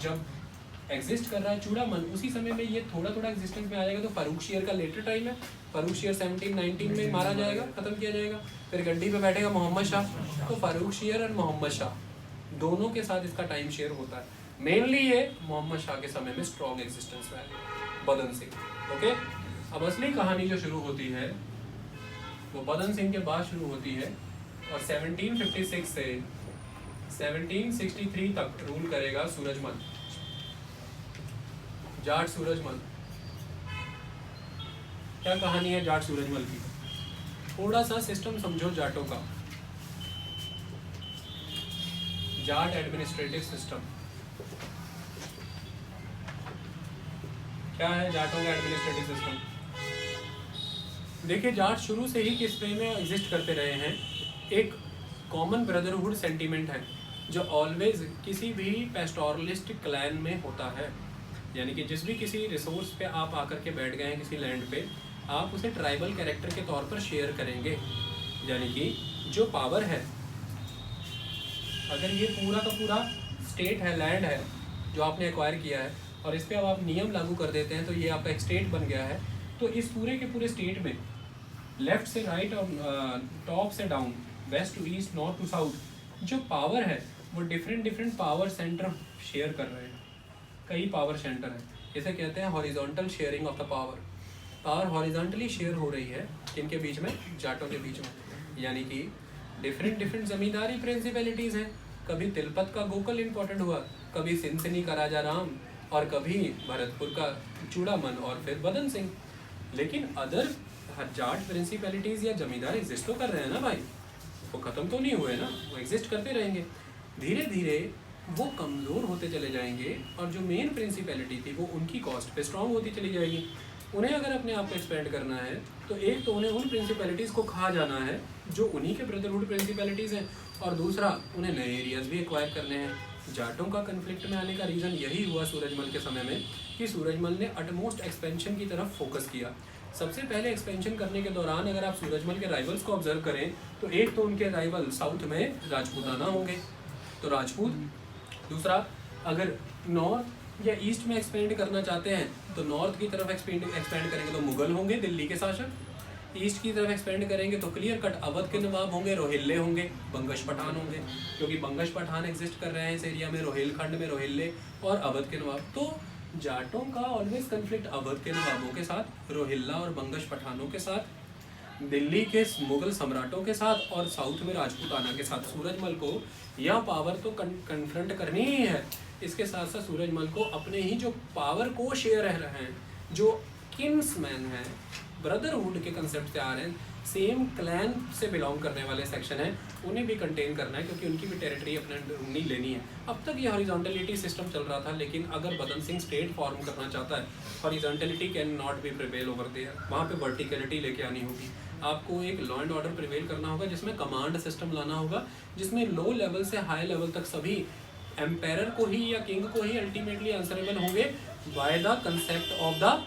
जब एग्जिस्ट कर रहा है चूड़ामन, उसी समय में ये थोड़ा थोड़ा एग्जिस्टेंस में आ जाएगा। तो फारूक शेर का लेटर टाइम है, फारूक शेर 1719 में मारा जाएगा, खत्म किया जाएगा। फिर गड्डी पे बैठेगा मोहम्मद शाह। तो फारूक शेर और मोहम्मद शाह दोनों के साथ इसका टाइम शेयर होता है। मेनली ये मोहम्मद शाह के समय में स्ट्रॉन्ग एग्जिस्टेंस में आएगा बदन सिंह। ओके, अब असली कहानी जो शुरू होती है वो बदन सिंह के बाद शुरू होती है और 1756 से 1763 तक रूल करेगा सूरजमल, जाट सूरजमल। क्या कहानी है जाट सूरजमल की? थोड़ा सा सिस्टम समझो जाटों का। जाट एडमिनिस्ट्रेटिव सिस्टम क्या है? जाटों का एडमिनिस्ट्रेटिव सिस्टम। देखिए, जाट शुरू से ही किस वे में एग्जिस्ट करते रहे हैं। एक कॉमन ब्रदरहुड सेंटीमेंट है जो ऑलवेज किसी भी पेस्टोरलिस्ट क्लैन में होता है। यानी कि जिस भी किसी रिसोर्स पे आप आकर के बैठ गए हैं किसी लैंड पे, आप उसे ट्राइबल कैरेक्टर के तौर पर शेयर करेंगे। यानी कि जो पावर है, अगर ये पूरा का पूरा स्टेट है, लैंड है जो आपने एक्वायर किया है और इस पर अब आप नियम लागू कर देते हैं तो ये आपका एक स्टेट बन गया है। तो इस पूरे के पूरे स्टेट में लेफ्ट से राइट और टॉप से down, west to east, north to south, जो पावर है वो डिफरेंट पावर सेंटर शेयर कर रहे हैं। कई पावर सेंटर हैं, इसे कहते हैं horizontal sharing of the power. Power horizontally share हो रही है किनके बीच में? जाटों के बीच में। यानी कि डिफरेंट जमींदारी प्रिंसिपलिटीज़ हैं। कभी तिलपत का गोकल इंपॉर्टेंट हुआ, कभी सिंसनी का राजा राम, और कभी भरतपुर का चूड़ामन, और फिर बदन सिंह। लेकिन अदर जाट प्रिंसिपलिटीज़ या जमींदार एग्जिस्ट तो कर रहे हैं ना भाई, वो ख़त्म तो नहीं हुए ना, वो एग्जिस्ट करते रहेंगे। धीरे धीरे वो कमज़ोर होते चले जाएंगे और जो मेन प्रिंसिपलिटी थी वो उनकी कॉस्ट पे स्ट्रॉन्ग होती चली जाएगी। उन्हें अगर अपने आप को एक्सपेंड करना है तो एक तो उन्हें उन प्रिंसिपैलिटीज़ को खा जाना है जो उन्हीं के ब्रदरहुड प्रिंसिपैलिटीज़ हैं, और दूसरा उन्हें नए एरियाज भी एक्वायर करने हैं। जाटों का कन्फ्लिक्ट में आने का रीज़न यही हुआ सूरजमल के समय में कि सूरजमल ने अटमोस्ट एक्सपेंशन की तरफ फोकस किया। सबसे पहले एक्सपेंशन करने के दौरान अगर आप सूरजमल के राइवल्स को ऑब्जर्व करें तो एक तो उनके राइवल साउथ में राजपूताना होंगे, तो राजपूत। दूसरा, अगर नॉर्थ या ईस्ट में एक्सपेंड करना चाहते हैं तो नॉर्थ की तरफ एक्सपेंड करेंगे तो मुगल होंगे, दिल्ली के शासक। ईस्ट की तरफ एक्सपेंड करेंगे तो क्लियर कट अवध के नवाब होंगे, रोहिल्ले होंगे, बंगश पठान होंगे, क्योंकि बंगश पठान एग्जिस्ट कर रहे हैं इस एरिया में, रोहिलखंड में रोहिल्ले और अवध के नवाब। तो जाटों का ऑलवेज कन्फ्लिक्ट अवध के नवाबों के साथ, रोहिल्ला और बंगश पठानों के साथ, दिल्ली के मुगल सम्राटों के साथ और साउथ में राजपूताना के साथ। सूरजमल को यह पावर तो कन्फ्रंट करनी ही है। इसके साथ साथ सूरजमल को अपने ही जो पावर को शेयर रह रहे हैं, जो किंग्समैन हैं, ब्रदरहुड के कंसेप्ट से आ रहे हैं, सेम क्लैन से बिलोंग करने वाले सेक्शन हैं, उन्हें भी कंटेन करना है क्योंकि उनकी भी टेरिटरी अपने नहीं लेनी है। अब तक ये हॉरिजॉन्टलिटी सिस्टम चल रहा था, लेकिन अगर बदन सिंह स्टेट फॉर्म करना चाहता है, horizontality can not be prevail over there, वहाँ पे वर्टिकलिटी लेके आनी होगी। आपको एक लॉ एंड ऑर्डर प्रिवेल करना होगा जिसमें कमांड सिस्टम लाना होगा, जिसमें लो लेवल से हाई लेवल तक सभी एम्पायर को ही या किंग को ही अल्टीमेटली आंसरेबल होंगे by the concept of the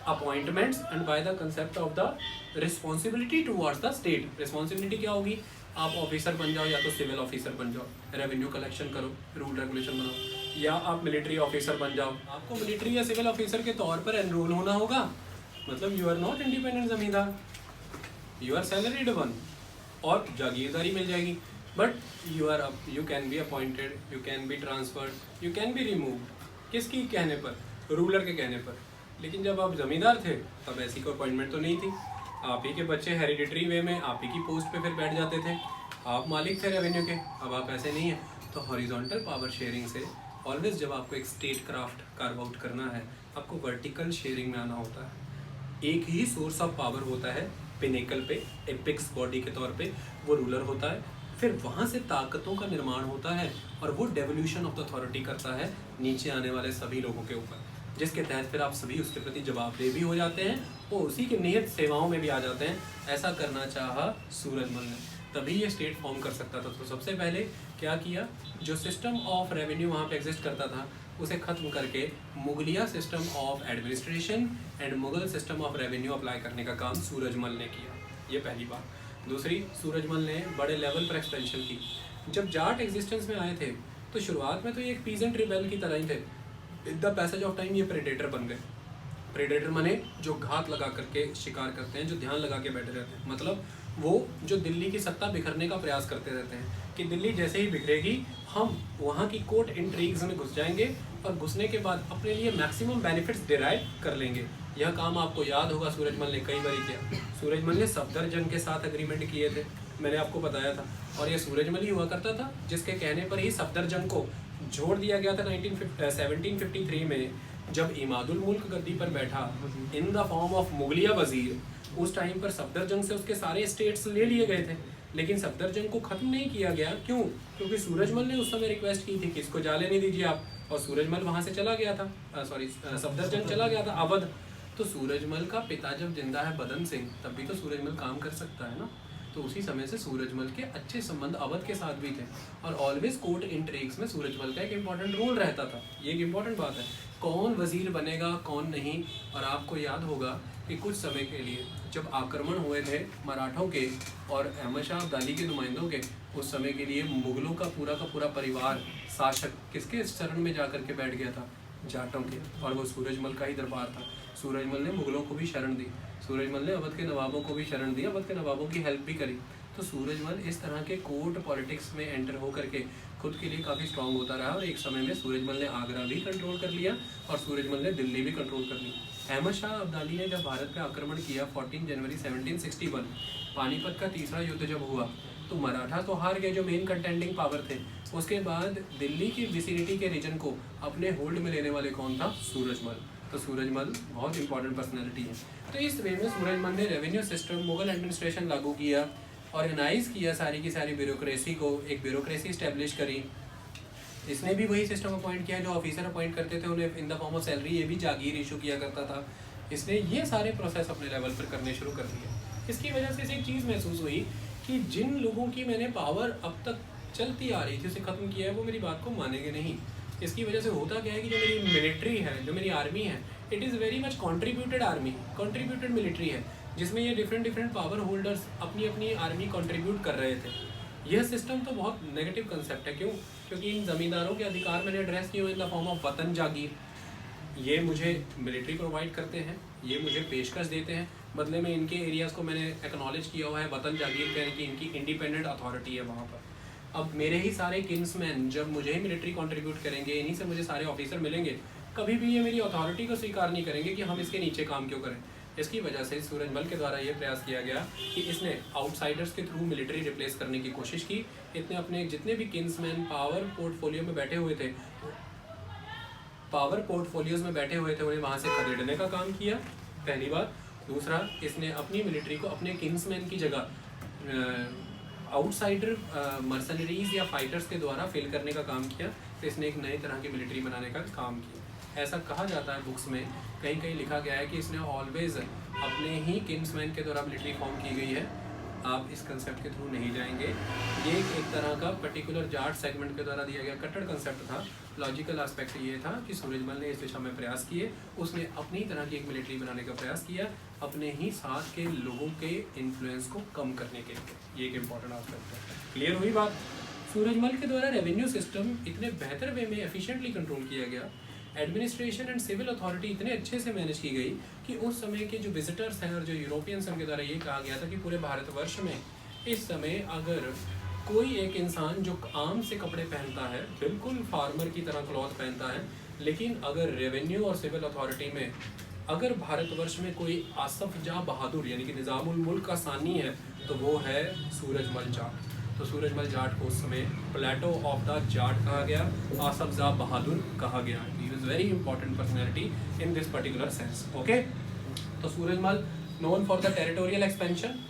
appointments and by the concept of the responsibility towards the state. Responsibility क्या होगी? आप ऑफिसर बन जाओ या तो सिविल ऑफिसर बन जाओ, रेवेन्यू कलेक्शन करो, रूल रेगुलेशन बनाओ, या आप मिलिट्री ऑफिसर बन जाओ। आपको मिलिट्री या सिविल ऑफिसर के तौर पर एनरोल होना होगा, मतलब यू आर नॉट इंडिपेंडेंट जमींदार, यू आर सैलरीड वन, और जागीरदारी मिल जाएगी। But you can be appointed, you can be transferred, you can be removed। किसकी कहने पर? रूलर के कहने पर। लेकिन जब आप जमींदार थे तब ऐसी कोई अपॉइंटमेंट तो नहीं थी, आप ही के बच्चे हेरिडिटरी वे में आप ही की पोस्ट पे फिर बैठ जाते थे, आप मालिक थे रेवेन्यू के। अब आप ऐसे नहीं हैं, तो हॉरिजॉन्टल पावर शेयरिंग से ऑलवेज जब आपको एक स्टेट क्राफ्ट कार्व आउट करना है, आपको वर्टिकल शेयरिंग में आना होता है। एक ही सोर्स ऑफ पावर होता है पिनेकल पे, एपिक्स बॉडी के तौर पे वो रूलर होता है, फिर वहाँ से ताकतों का निर्माण होता है और वो डेवोल्यूशन ऑफ द अथॉरिटी करता है नीचे आने वाले सभी लोगों के ऊपर, जिसके तहत फिर आप सभी उसके प्रति जवाबदेह भी हो जाते हैं, वो उसी के निहित सेवाओं में भी आ जाते हैं। ऐसा करना चाहा सूरजमल ने, तभी ये स्टेट फॉर्म कर सकता था। तो सबसे पहले क्या किया, जो सिस्टम ऑफ रेवेन्यू वहाँ पे एग्जिस्ट करता था उसे ख़त्म करके मुगलिया system of administration and Mughal system of revenue apply करने का काम सूरजमल ने किया। ये पहली बात। दूसरी, सूरजमल ने बड़े लेवल पर एक्सपेंशन की। जब जाट एग्जिस्टेंस में आए थे तो शुरुआत में तो ये एक पीजेंट रिबेल की तरह ही थे। With the passage of time ये प्रेडेटर बन गए। प्रेडेटर माने जो घात लगा करके शिकार करते हैं, जो ध्यान लगा के बैठे रहते हैं, मतलब वो जो दिल्ली की सत्ता बिखरने का प्रयास करते रहते हैं कि दिल्ली जैसे ही बिखरेगी हम वहाँ की कोर्ट इंट्रीग्स में घुस जाएंगे और घुसने के बाद अपने लिए मैक्सिमम बेनिफिट्स डिराइव कर लेंगे। यह काम आपको याद होगा सूरजमल ने कई बार किया। सूरजमल ने सफदरजंग के साथ एग्रीमेंट किए थे, मैंने आपको बताया था, और ये सूरजमल ही हुआ करता था जिसके कहने पर ही सफदरजंग को जोड़ दिया गया था 1753 में, जब इमादुल मुल्क गद्दी पर बैठा इन द फॉर्म ऑफ मुगलिया वजीर। उस टाइम पर सफदरजंग से उसके सारे स्टेट्स ले लिए गए थे, लेकिन सफदरजंग को ख़त्म नहीं किया गया। क्यों? क्योंकि सूरजमल ने उस समय रिक्वेस्ट की थी कि इसको जाने नहीं दीजिए आप, और सूरजमल वहाँ से चला गया था, सफदरजंग चला गया था अवध। तो सूरजमल का पिता जब जिंदा है बदन सिंह, तब भी तो सूरजमल काम कर सकता है ना। तो उसी समय से सूरजमल के अच्छे संबंध अवध के साथ भी थे, और ऑलवेज कोर्ट इंट्रिग्स में सूरजमल का एक इम्पॉर्टेंट रोल रहता था। ये एक इम्पॉर्टेंट बात है, कौन वजीर बनेगा कौन नहीं। और आपको याद होगा कि कुछ समय के लिए जब आक्रमण हुए थे मराठों के और अहमद शाह अब्दाली के नुमाइंदों के, उस समय के लिए मुगलों का पूरा परिवार शासक किसके शरण में जाकर के बैठ गया था? जाटों के, और वो सूरजमल का ही दरबार था। सूरजमल ने मुगलों को भी शरण दी, सूरजमल ने अवध के नवाबों को भी शरण दी, अवध के नवाबों की हेल्प भी करी। तो सूरजमल इस तरह के कोर्ट पॉलिटिक्स में एंटर हो करके खुद के लिए काफ़ी स्ट्रांग होता रहा, और एक समय में सूरजमल ने आगरा भी कंट्रोल कर लिया और सूरजमल ने दिल्ली भी कंट्रोल कर ली। अहमद शाह अब्दाली ने जब भारत पे आक्रमण किया 14 जनवरी 1761, पानीपत का तीसरा युद्ध जब हुआ, तो मराठा तो हार गए जो मेन कंटेंडिंग पावर थे। उसके बाद दिल्ली की विसिनिटी के रीजन को अपने होल्ड में लेने वाले कौन था? सूरजमल। तो सूरजमल बहुत इंपॉर्टेंट पर्सनैलिटी है। तो इस वे में सूरजमल ने रेवेन्यू सिस्टम, मुगल एडमिनिस्ट्रेशन लागू किया, ऑर्गेनाइज किया सारी की सारी ब्यूरोक्रेसी को, एक ब्यूरोक्रेसी इस्टेब्लिश करी। इसने भी वही सिस्टम अपॉइंट किया जो ऑफिसर अपॉइंट करते थे उन्हें इन द फॉर्म ऑफ सैलरी, ये भी जागीर इशू किया करता था। इसने ये सारे प्रोसेस अपने लेवल पर करने शुरू कर दिए। इसकी वजह से एक चीज़ महसूस हुई कि जिन लोगों की मैंने पावर अब तक चलती आ रही थी उसे ख़त्म किया है, वो मेरी बात को मानेंगे नहीं। इसकी वजह से होता क्या है कि जो मेरी मिलिट्री है, जो मेरी आर्मी है, it is very much contributed army, contributed military है, जिसमें ये डिफरेंट पावर होल्डर्स अपनी अपनी आर्मी कंट्रीब्यूट कर रहे थे। यह सिस्टम तो बहुत नेगेटिव कंसेप्ट है। क्यों? क्योंकि इन ज़मींदारों के अधिकार मैंने एड्रेस किए इन द फॉर्म ऑफ वतन जागीर। ये मुझे मिलिट्री प्रोवाइड करते हैं, ये मुझे पेशकश देते हैं, बदले में इनके एरियाज़ को मैंने एक्नॉलेज किया हुआ है वतन जागीर कहने की इनकी इंडिपेंडेंट अथॉरिटी है वहाँ पर। अब मेरे ही सारे किंग्समैन जब मुझे ही मिलिट्री कंट्रीब्यूट करेंगे, इन्हीं से मुझे सारे ऑफिसर मिलेंगे, कभी भी ये मेरी अथॉरिटी को स्वीकार नहीं करेंगे कि हम इसके नीचे काम क्यों करें। इसकी वजह से सूरजमल के द्वारा ये प्रयास किया गया कि इसने आउटसाइडर्स के थ्रू मिलिट्री रिप्लेस करने की कोशिश की। इसने अपने जितने भी किंग्समैन पावर पोर्टफोलियो में बैठे हुए थे, पावर पोर्टफोलियोज में बैठे हुए थे, उन्हें वहाँ से खदेड़ने का काम किया, पहली बात। दूसरा, इसने अपनी मिलिट्री को अपने किंग्समैन की जगह आउटसाइडर मर्सनरीज या फाइटर्स के द्वारा फिल करने का काम किया। तो इसने एक नए तरह की मिलिट्री बनाने का काम किया। ऐसा कहा जाता है बुक्स में, कहीं कहीं लिखा गया है कि इसने ऑलवेज अपने ही किंग्समैन के द्वारा मिलिट्री फॉर्म की गई है। आप इस कंसेप्ट के थ्रू नहीं जाएंगे। ये एक तरह का पर्टिकुलर जाट सेगमेंट के द्वारा दिया गया कट्टर कंसेप्ट था। लॉजिकल एस्पेक्ट ये था कि सूरजमल ने इस दिशा में प्रयास किए, उसने अपनी तरह की एक मिलिट्री बनाने का प्रयास किया, अपने ही साथ के लोगों के इन्फ्लुएंस को कम करने के लिए। ये एक इम्पॉर्टेंट एस्पेक्ट है। क्लियर हुई बात? सूरजमल के द्वारा रेवेन्यू सिस्टम इतने बेहतर वे में एफिशिएंटली कंट्रोल किया गया, एडमिनिस्ट्रेशन एंड सिविल अथॉरिटी इतने अच्छे से मैनेज की गई कि उस समय के जो विजिटर्स हैं और जो यूरोपियंस हैं, उनके द्वारा ये कहा गया था कि पूरे भारतवर्ष में इस समय अगर कोई एक इंसान जो आम से कपड़े पहनता है, बिल्कुल फार्मर की तरह क्लॉथ पहनता है, लेकिन अगर रेवेन्यू और सिविल अथॉरिटी में अगर भारतवर्ष में कोई आसफ जा बहादुर यानी कि निज़ामुल मुल्क का सानी है, तो वो है सूरजमल जाट। तो सूरजमल जाट को उस समय प्लेटो ऑफ द जाट कहा गया, आसफ जा बहादुर कहा गया। He is very important personality in this particular sense. Okay, तो Surajmal known for the territorial expansion,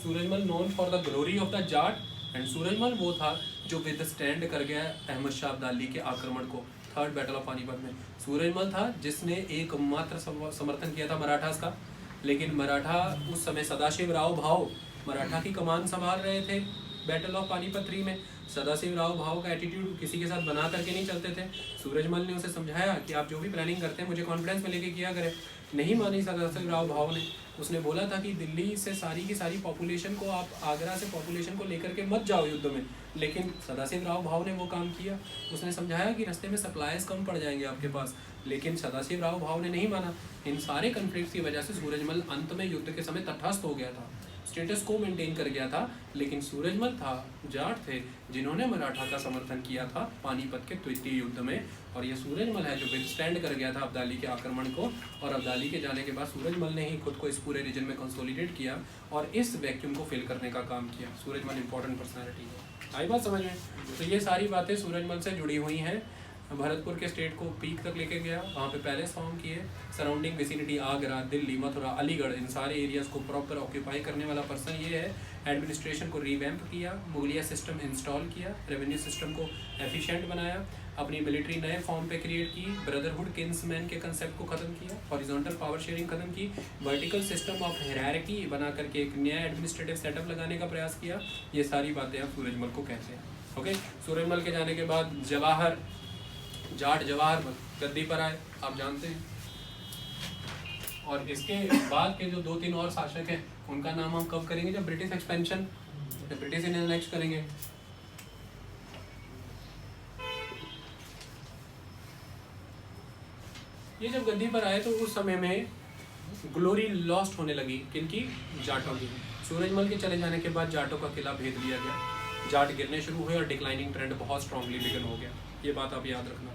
Surajmal known for the glory of the Jat, and Surajmal वो था जो विदस्टैंड कर गया अहमद शाह अब्दाली के आक्रमण को थर्ड बैटल ऑफ पानीपत में। सूरजमल था जिसने एकमात्र समर्थन किया था मराठास का, लेकिन मराठा उस समय सदाशिव राव भाव मराठा की कमान संभाल रहे थे बैटल ऑफ पानीपत 3 में। सदाशिव राव भाव का एटीट्यूड किसी के साथ बना करके नहीं चलते थे। सूरजमल ने उसे समझाया कि आप जो भी प्लानिंग करते हैं मुझे कॉन्फिडेंस में लेके किया करें। नहीं मानी सदाशिव राव भाव ने। उसने बोला था कि दिल्ली से सारी की सारी पॉपुलेशन को, आप आगरा से पॉपुलेशन को लेकर के मत जाओ युद्ध में। लेकिन सदाशिव राव भाव ने वो काम किया। उसने समझाया कि रास्ते में सप्लाईज कम पड़ जाएंगे आपके पास, लेकिन सदाशिव राव भाव ने नहीं माना। इन सारे कन्फ्लिक्ट की वजह से सूरजमल अंत में युद्ध के समय तटस्थ हो गया था, स्टेटस को मेंटेन कर गया था। लेकिन सूरजमल था, जाट थे, जिन्होंने मराठा का समर्थन किया था पानीपत के तृतीय युद्ध में। और ये सूरजमल है जो विथस्टैंड कर गया था अब्दाली के आक्रमण को। और अब्दाली के जाने के बाद सूरजमल ने ही खुद को इस पूरे रीजन में कंसोलिडेट किया और इस वैक्यूम को फिल करने का काम किया। सूरजमल इंपॉर्टेंट पर्सनैलिटी है। आई बात समझ में? तो ये सारी बातें सूरजमल से जुड़ी हुई हैं। भरतपुर के स्टेट को पीक तक लेके गया, वहाँ पे पैलेस फॉर्म किए, सराउंडिंग विसिनिटी आगरा, दिल्ली, मथुरा, अलीगढ़, इन सारे एरियाज़ को प्रॉपर ऑक्यूपाई करने वाला पर्सन ये है। एडमिनिस्ट्रेशन को रिवैम्प किया, मुगलिया सिस्टम इंस्टॉल किया, रेवेन्यू सिस्टम को एफिशिएंट बनाया, अपनी मिलिट्री नए फॉर्म पे क्रिएट की, ब्रदरहुड किंग्समैन के कंसेप्ट को ख़त्म किया, हॉरिजॉन्टल पावर शेयरिंग ख़त्म की, वर्टिकल सिस्टम ऑफ हायरार्की बना करके एक नया एडमिनिस्ट्रेटिव सेटअप लगाने का प्रयास किया। ये सारी बातें आप सूरजमल को कहते हैं। ओके, सूरजमल के जाने के बाद जवाहर, जाट जवाहर गद्दी पर आए, आप जानते हैं। और इसके बाद के जो 2-3 और शासक हैं उनका नाम हम कब करेंगे? जब ब्रिटिश एक्सपेंशन, जब ब्रिटिश इन्हें नेक्स्ट करेंगे। ये जब गद्दी पर आए तो उस समय में ग्लोरी लॉस्ट होने लगी, किनकी? जाटों की। सूरजमल के चले जाने के बाद जाटों का किला भेद लिया गया, जाट गिरने शुरू हुए और डिक्लाइनिंग ट्रेंड बहुत स्ट्रांगली बिगन हो गया। ये बात आप याद रखना।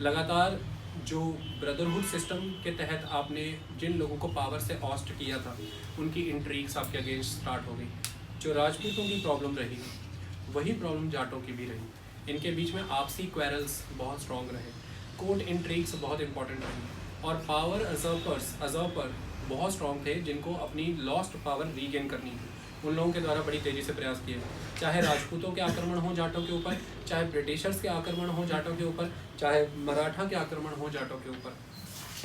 लगातार जो ब्रदरहुड सिस्टम के तहत आपने जिन लोगों को पावर से ऑस्ट किया था, उनकी इंट्रीग्स आपके अगेंस्ट स्टार्ट हो गई। जो राजपूतों की प्रॉब्लम रही, वही प्रॉब्लम जाटों की भी रही। इनके बीच में आपसी क्वेरल्स बहुत स्ट्रॉन्ग रहे, कोर्ट इंट्रीग्स बहुत इंपॉर्टेंट रही, और पावर अजर्पर बहुत स्ट्रॉन्ग थे, जिनको अपनी लॉस्ट पावर रीगेन करनी थी। उन लोगों के द्वारा बड़ी तेज़ी से प्रयास किए, चाहे राजपूतों के आक्रमण हो जाटों के ऊपर, चाहे ब्रिटिशर्स के आक्रमण हो जाटों के ऊपर, चाहे मराठा के आक्रमण हो जाटों के ऊपर।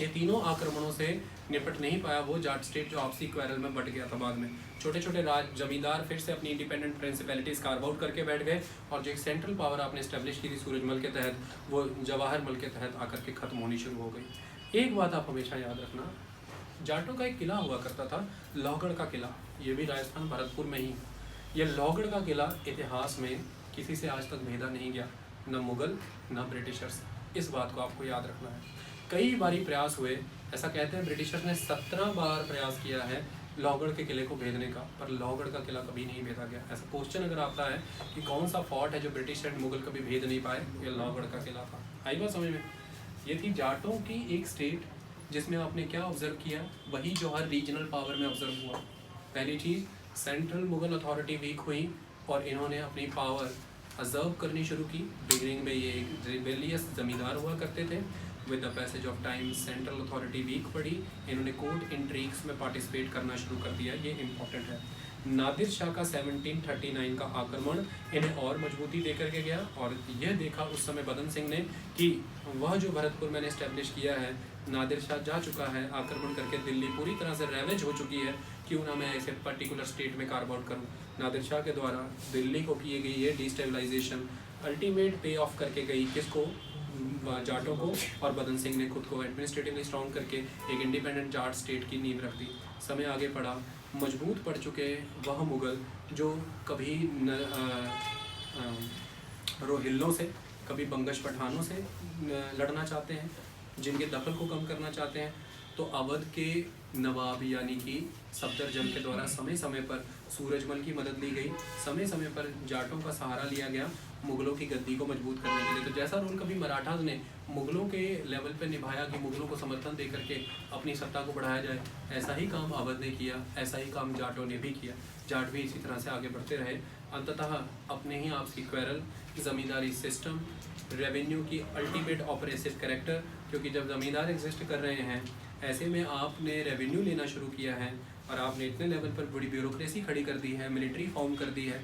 ये तीनों आक्रमणों से निपट नहीं पाया वो जाट स्टेट जो आपसी क्वेरल में बट गया था बाद में। छोटे छोटे राज जमींदार फिर से अपनी इंडिपेंडेंट प्रिंसिपैलिटीज कार्व आउट करके बैठ गए, और जो एक सेंट्रल पावर आपने स्टैब्लिश की थी सूरजमल के तहत, वो जवाहरमल के तहत आकर के खत्म होनी शुरू हो गई। एक बात आप हमेशा याद रखना, जाटों का एक किला हुआ करता था, लोहगढ़ का किला, ये भी राजस्थान भरतपुर में ही। ये लोहगढ़ का किला इतिहास में किसी से आज तक भेदा नहीं गया, न मुगल न ब्रिटिशर्स। इस बात को आपको याद रखना है। कई बारी प्रयास हुए, ऐसा कहते हैं ब्रिटिशर्स ने 17 बार प्रयास किया है लोहगढ़ के किले को भेदने का, पर लोहगढ़ का किला कभी नहीं भेदा गया। ऐसा क्वेश्चन अगर आता है कि कौन सा फोर्ट है जो ब्रिटिश एंड मुगल कभी भेद नहीं पाए, ये लोहगढ़ का किला था। आई बात समझ में? ये थी जाटों की एक स्टेट जिसमें आपने क्या ऑब्जर्व किया, वही जो हर रीजनल पावर में ऑब्जर्व हुआ। पहली चीज़, सेंट्रल मुगल अथॉरिटी वीक हुई और इन्होंने अपनी पावर अजर्व करनी शुरू की। बिगिनिंग में ये एक रिबेलियस जमींदार हुआ करते थे। With the passage of time central authority weak पड़ी, इन्होंने कोर्ट इंट्रीग्स में पार्टिसिपेट करना शुरू कर दिया। ये इंपॉर्टेंट है। नादिर शाह का 1739 का आक्रमण इन्हें और मजबूती दे करके गया, और यह देखा उस समय बदन सिंह ने कि वह जो भरतपुर मैंने इस्टेब्लिश किया है, नादिर शाह जा चुका है आक्रमण करके, दिल्ली पूरी तरह से रैवेज हो चुकी है, क्यों ना मैं ऐसे पर्टिकुलर स्टेट में कार्व आउट करूँ। नादिर शाह के द्वारा दिल्ली को किए गई ये डिस्टेबलाइजेशन अल्टीमेट पे ऑफ करके गई किसको, जाटों को, और बदन सिंह ने खुद को एडमिनिस्ट्रेटिवली स्ट्रॉन्ग करके एक इंडिपेंडेंट जाट स्टेट की नींव रख दी। समय आगे बढ़ा, मजबूत पड़ चुके वह मुगल जो कभी रोहिल्लों से, कभी बंगश पठानों से लड़ना चाहते हैं, जिनके दखल को कम करना चाहते हैं, तो अवध के नवाब यानी कि सफदरजंग के द्वारा समय समय पर सूरजमल की मदद ली गई, समय समय पर जाटों का सहारा लिया गया मुगलों की गद्दी को मजबूत करने के लिए। तो जैसा रोल कभी मराठास ने मुगलों के लेवल पर निभाया कि मुगलों को समर्थन दे करके अपनी सत्ता को बढ़ाया जाए, ऐसा ही काम अवध ने किया, ऐसा ही काम जाटों ने भी किया। जाट भी इसी तरह से आगे बढ़ते रहे। अंततः अपने ही आपसी क्वेरल, ज़मींदारी सिस्टम, रेवेन्यू की अल्टीमेट ऑपरेसिव कैरेक्टर, क्योंकि जब ज़मींदार एग्जिस्ट कर रहे हैं ऐसे में आपने रेवेन्यू लेना शुरू किया है और आपने इतने लेवल पर बड़ी ब्यूरोक्रेसी खड़ी कर दी है, मिलिट्री फॉर्म कर दी है,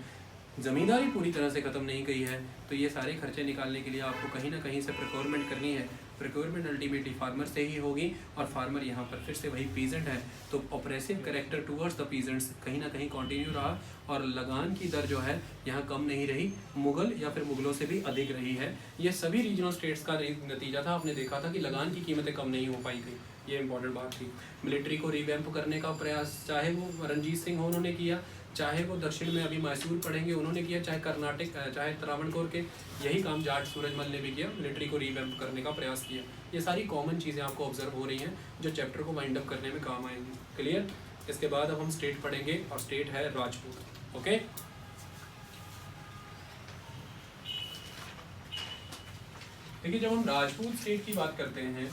ज़मींदारी पूरी तरह से ख़त्म नहीं गई है, तो ये सारे खर्चे निकालने के लिए आपको कहीं ना कहीं से प्रोक्योरमेंट करनी है। प्रोक्योरमेंट अल्टीमेटली फार्मर से ही होगी, और फार्मर यहाँ पर फिर से वही पीजेंट है, तो oppressive character towards the peasants कहीं ना कहीं कंटिन्यू रहा, और लगान की दर जो है यहाँ कम नहीं रही, मुगल या फिर मुगलों से भी अधिक रही है। ये सभी रीजनल स्टेट्स का नतीजा था। आपने देखा था कि लगान की कीमतें कम नहीं हो पाई थी, ये इंपॉर्टेंट बात थी। मिलिट्री को रिवैम्प करने का प्रयास चाहे वो रणजीत सिंह हो उन्होंने किया, चाहे वो दक्षिण में अभी मैसूर पढ़ेंगे उन्होंने किया, चाहे कर्नाटक, चाहे त्रावणकोर के, यही काम जाट सूरजमल ने भी किया, मिलिट्री को रिवैम्प करने का प्रयास किया। ये सारी कॉमन चीज़ें आपको ऑब्जर्व हो रही हैं जो चैप्टर को वाइंड अप करने में काम आएंगी। क्लियर? इसके बाद अब हम स्टेट पढ़ेंगे, और स्टेट है राजपूत। ओके, देखिए जब हम राजपूत स्टेट की बात करते हैं,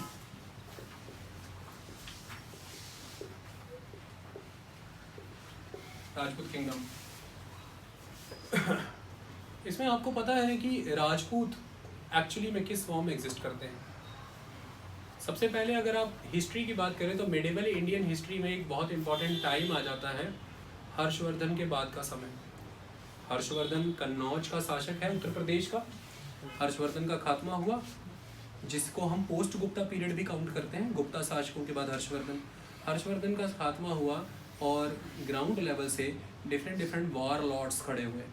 राजपूत किंगडम, इसमें आपको पता है कि राजपूत एक्चुअली में किस फॉर्म में एग्जिस्ट करते हैं। सबसे पहले अगर आप हिस्ट्री की बात करें तो मिडिवल इंडियन हिस्ट्री में एक बहुत इंपॉर्टेंट टाइम आ जाता है, हर्षवर्धन के बाद का समय। हर्षवर्धन कन्नौज का शासक है उत्तर प्रदेश का। हर्षवर्धन का खात्मा हुआ, जिसको हम पोस्ट गुप्ता पीरियड भी काउंट करते हैं, गुप्ता शासकों के बाद हर्षवर्धन का खात्मा हुआ, और ग्राउंड लेवल से डिफरेंट वार लॉर्ड्स खड़े हुए।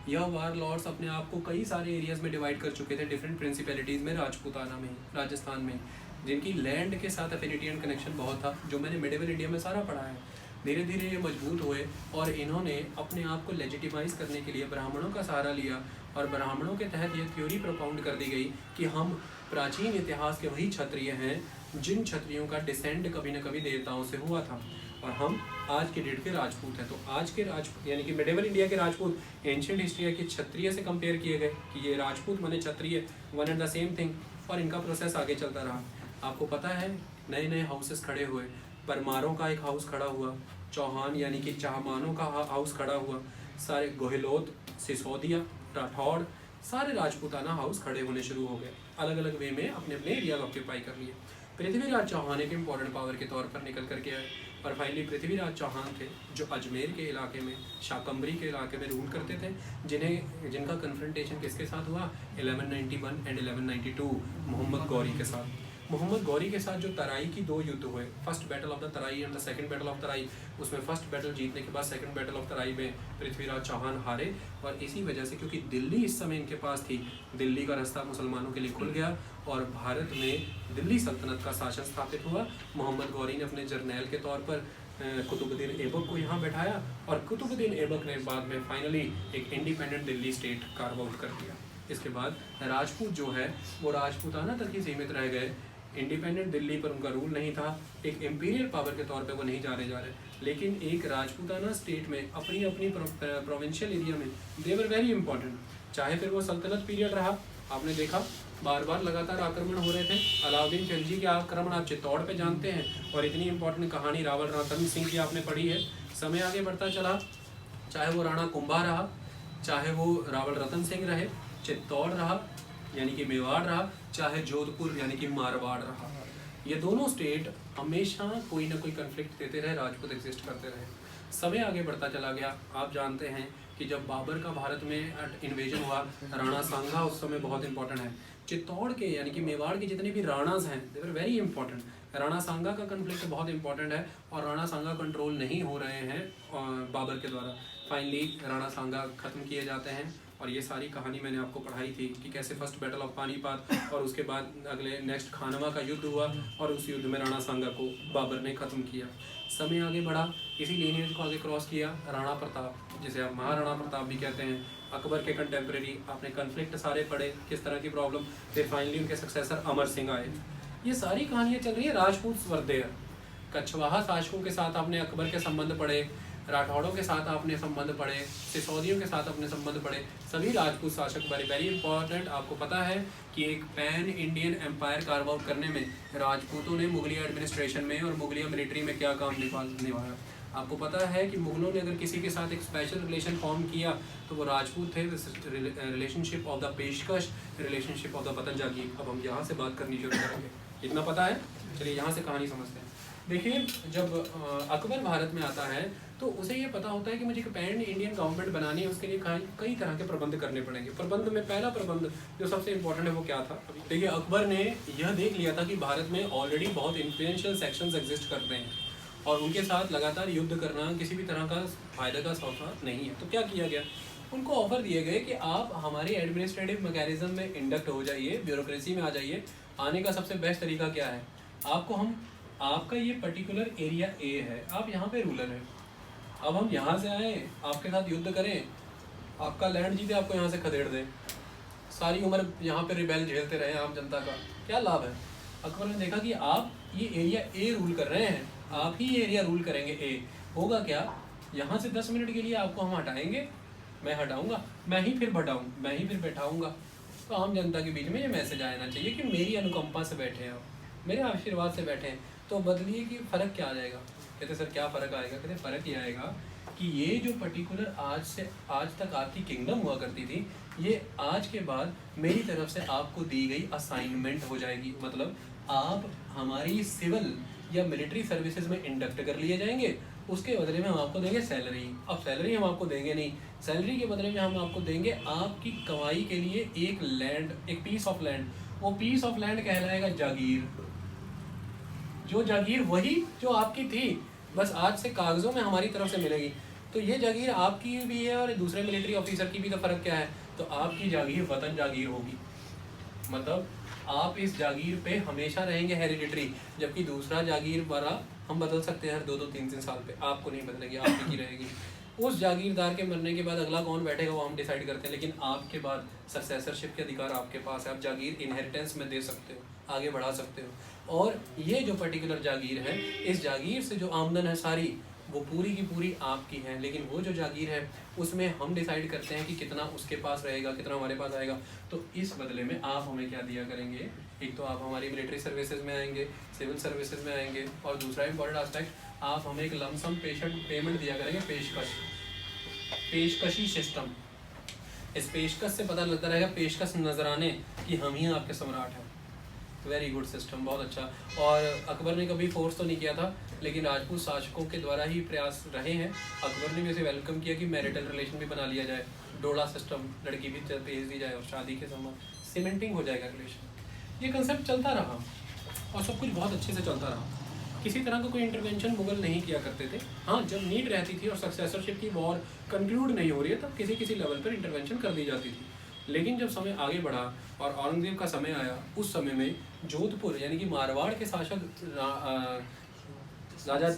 यह वार लॉर्ड्स अपने आप को कई सारे एरियाज में डिवाइड कर चुके थे, डिफरेंट प्रिंसिपैलिटीज़ में, राजपूताना में, राजस्थान में, जिनकी लैंड के साथ एफिनिटी एंड कनेक्शन बहुत था, जो मैंने मिडिवल इंडिया में सारा पढ़ा है। धीरे धीरे ये मजबूत हुए और इन्होंने अपने आप को लेजिटिमाइज करने के लिए ब्राह्मणों का सहारा लिया, और ब्राह्मणों के तहत ये थ्योरी प्रोपाउंड कर दी गई कि हम प्राचीन इतिहास के वही क्षत्रिय हैं जिन क्षत्रियों का डिसेंड कभी न कभी देवताओं से हुआ था, और हम आज के डेट के राजपूत हैं। तो आज के राजपूत यानी कि मिडिवल इंडिया के राजपूत एंशिएंट हिस्ट्री के क्षत्रिय से कंपेयर किए गए कि ये राजपूत माने Kshatriya, one and the same thing, और इनका प्रोसेस आगे चलता रहा। आपको पता है नए नए हाउसेस खड़े हुए, परमारों का एक हाउस खड़ा हुआ, चौहान यानी कि चाहमानों का हाउस खड़ा हुआ, सारे गोहिलोत, सिसोदिया, राठौड़, सारे राजपूताना हाउस खड़े होने शुरू हो गए, अलग अलग वे में अपने अपने एरिया ऑक्यूपाई कर लिए। पृथ्वीराज चौहान एक इम्पॉर्टेंट पावर के तौर पर निकल करके आए, और फाइनली पृथ्वीराज चौहान थे जो अजमेर के इलाके में, शाकंबरी के इलाके में रूल करते थे, जिनका कन्फ्रंटेशन किसके साथ हुआ, 1191 एंड 1192 मोहम्मद गौरी के साथ। मोहम्मद गौरी के साथ जो तराई की 2 युद्ध हुए, first battle of the Tarain and the second battle of Tarain, उसमें फर्स्ट बैटल जीतने के बाद सेकंड बैटल ऑफ तराई में पृथ्वीराज चौहान हारे, और इसी वजह से क्योंकि दिल्ली इस समय इनके पास थी, दिल्ली का रास्ता मुसलमानों के लिए खुल गया और भारत में दिल्ली सल्तनत का शासन स्थापित हुआ। मोहम्मद गौरी ने अपने जर्नैल के तौर पर कुतुबुद्दीन ऐबक को यहाँ बैठाया और कुतुबुद्दीन ऐबक ने बाद में फाइनली एक independent Delhi state carve out कर दिया। इसके बाद राजपूत जो है वो राजपूताना तक ही सीमित रह गए, इंडिपेंडेंट दिल्ली पर उनका रूल नहीं था, एक एम्पीरियल पावर के तौर पे वो नहीं जाने जा रहे, लेकिन एक राजपूताना स्टेट में अपनी अपनी प्रोविंशियल एरिया में दे वर वेरी इंपॉर्टेंट। चाहे फिर वो सल्तनत पीरियड रहा, आपने देखा बार बार लगातार आक्रमण हो रहे थे। अलाउद्दीन खिलजी के आक्रमण आप चित्तौड़ पे जानते हैं, और इतनी इंपॉर्टेंट कहानी रावल रतन सिंह की आपने पढ़ी है। समय आगे बढ़ता चला, चाहे वो राणा कुंभा रहा, चाहे वो रावल रतन सिंह रहे, चित्तौड़ रहा यानी कि मेवाड़ रहा, चाहे जोधपुर यानी कि मारवाड़ रहा, ये दोनों स्टेट हमेशा कोई ना कोई कन्फ्लिक्ट देते रहे, राजपूत एग्जिस्ट करते रहे। समय आगे बढ़ता चला गया। आप जानते हैं कि जब बाबर का भारत में इन्वेजन हुआ, राणा सांगा उस समय बहुत इंपॉर्टेंट है। चित्तौड़ के यानी कि मेवाड़ के जितने भी राणाज हैं दे वर वेरी इंपॉर्टेंट। राणा सांगा का कन्फ्लिक्ट बहुत इंपॉर्टेंट है और राणा सांगा कंट्रोल नहीं हो रहे हैं बाबर के द्वारा। फाइनली राणा सांगा खत्म किए जाते हैं, और ये सारी कहानी मैंने आपको पढ़ाई थी कि कैसे फर्स्ट बैटल ऑफ पानीपत और उसके बाद अगले नेक्स्ट खानवा का युद्ध हुआ, और उस युद्ध में राणा सांगा को बाबर ने ख़त्म किया। समय आगे बढ़ा, इसी लीनियज को आगे क्रॉस किया राणा प्रताप, जिसे आप महाराणा प्रताप भी कहते हैं, अकबर के कंटेम्प्रेरी। आपने कन्फ्लिक्ट सारे पढ़े, किस तरह की प्रॉब्लम, फिर फाइनली उनके सक्सेसर अमर सिंह आए। ये सारी कहानियाँ चल रही है राजपूत वर देयर। कछवाहा शासकों के साथ आपने अकबर के संबंध पढ़े, राठौड़ों के साथ आपने संबंध पढ़े, सिसोदियों के साथ अपने संबंध पढ़े, सभी राजपूत शासक वेरी वेरी इंपॉर्टेंट। आपको पता है कि एक pan Indian empire carve out करने में राजपूतों ने मुगलिया एडमिनिस्ट्रेशन में और मुगलिया मिलिट्री में क्या काम निभाया। आपको पता है कि मुगलों ने अगर किसी के साथ एक स्पेशल रिलेशन फॉर्म किया तो वो राजपूत थे। रिलेशनशिप ऑफ द पेशकश, रिलेशनशिप ऑफ द वतन जागीर। अब हम यहाँ से बात करनी शुरू करेंगे, इतना पता है, चलिए यहाँ से कहानी समझते हैं। देखिए, जब अकबर भारत में आता है तो उसे ये पता होता है कि मुझे एक पैन इंडियन गवर्नमेंट बनानी है, उसके लिए कई तरह के प्रबंध करने पड़ेंगे। प्रबंध में पहला प्रबंध जो सबसे इंपॉर्टेंट है वो क्या था? देखिए, अकबर ने यह देख लिया था कि भारत में ऑलरेडी बहुत इन्फ्लुएंशियल सेक्शंस एग्जिस्ट करते हैं और उनके साथ लगातार युद्ध करना किसी भी तरह का फायदे का सौदा नहीं है। तो क्या किया गया, उनको ऑफर दिए गए कि आप हमारे एडमिनिस्ट्रेटिव मैकेनिज्म में इंडक्ट हो जाइए, ब्यूरोक्रेसी में आ जाइए। आने का सबसे बेस्ट तरीका क्या है, आपको हम, आपका ये पर्टिकुलर एरिया ए है, आप यहाँ पे रूलर हैं, अब हम यहाँ से आए, आपके साथ युद्ध करें, आपका लैंड जीते, आपको यहाँ से खदेड़ दें, सारी उम्र यहाँ पे रिबेल झेलते रहे आम जनता का, क्या लाभ है? अकबर ने देखा कि आप ये एरिया ए रूल कर रहे हैं, आप ही ये एरिया रूल करेंगे ए, होगा क्या, यहाँ से 10 मिनट के लिए आपको हम हटाएंगे, मैं हटाऊंगा, मैं ही फिर बैठाऊंगा। तो आम जनता के बीच में ये मैसेज आना चाहिए कि मेरी अनुकंपा से बैठे हैं आप, मेरे आशीर्वाद से बैठे हैं, तो बदलिए कि फ़र्क क्या आ जाएगा। कहते सर क्या फ़र्क आएगा? कहते फ़र्क ये आएगा कि ये जो पर्टिकुलर आज तक आपकी किंगडम हुआ करती थी, ये आज के बाद मेरी तरफ से आपको दी गई असाइनमेंट हो जाएगी। मतलब आप हमारी सिविल या मिलिट्री सर्विसेज में इंडक्ट कर लिए जाएंगे, उसके बदले में हम आपको देंगे सैलरी। अब सैलरी हम आपको देंगे नहीं, सैलरी के बदले में हम आपको देंगे आपकी कमाई के लिए एक लैंड, एक पीस ऑफ लैंड। वो पीस ऑफ लैंड कहलाएगा जागीर। जो जागीर वही जो आपकी थी, बस आज से कागजों में हमारी तरफ से मिलेगी। तो ये जागीर आपकी भी है और दूसरे मिलिट्री ऑफिसर की भी। तो फ़र्क क्या है? तो आपकी जागीर वतन जागीर होगी, मतलब आप इस जागीर पे हमेशा रहेंगे हेरिडिटरी, जबकि दूसरा जागीर वाला हम बदल सकते हैं हर 2-2, 3-3 साल पे, आपको नहीं बदलेंगे, आपकी की रहेगी। उस जागीरदार के मरने के बाद अगला कौन बैठेगा वो हम डिसाइड करते हैं, लेकिन आपके बाद सक्सेसरशिप के अधिकार आपके पास है। आप जागीर इनहेरिटेंस में दे सकते हो, आगे बढ़ा सकते हो। और ये जो पर्टिकुलर जागीर है, इस जागीर से जो आमदन है सारी, वो पूरी की पूरी आपकी है। लेकिन वो जो जागीर है उसमें हम डिसाइड करते हैं कि कितना उसके पास रहेगा, कितना हमारे पास आएगा। तो इस बदले में आप हमें क्या दिया करेंगे? एक तो आप हमारी मिलिट्री सर्विसेज में आएंगे, सिविल सर्विसेज में आएंगे, और दूसरा इंपॉर्टेंट एस्पेक्ट, आप हमें एक लमसम पेमेंट दिया करेंगे, पेशकशी सिस्टम। इस पेशकश से पता लगता रहेगा, पेशकश नजराने कि हम ही आपके सम्राट हैं। वेरी गुड सिस्टम, बहुत अच्छा। और अकबर ने कभी फोर्स तो नहीं किया था, लेकिन राजपूत शासकों के द्वारा ही प्रयास रहे हैं। अकबर ने भी इसे वेलकम किया कि मैरिटल रिलेशन भी बना लिया जाए, डोला सिस्टम, लड़की भी भेज दी जाए और शादी के समय सीमेंटिंग हो जाएगा रिलेशन। ये कंसेप्ट चलता रहा। और सब कुछ बहुत अच्छे से चलता रहा। किसी तरह का कोई इंटरवेंशन मुगल नहीं किया करते थे। हाँ, जब नीड रहती थी और सक्सेसरशिप की वॉर कंक्लूड नहीं हो रही है, तब किसी किसी लेवल पर इंटरवेंशन कर दी जाती थी। लेकिन जब समय आगे बढ़ा और औरंगजेब का समय आया, उस समय में जोधपुर यानी कि मारवाड़ के शासक राजा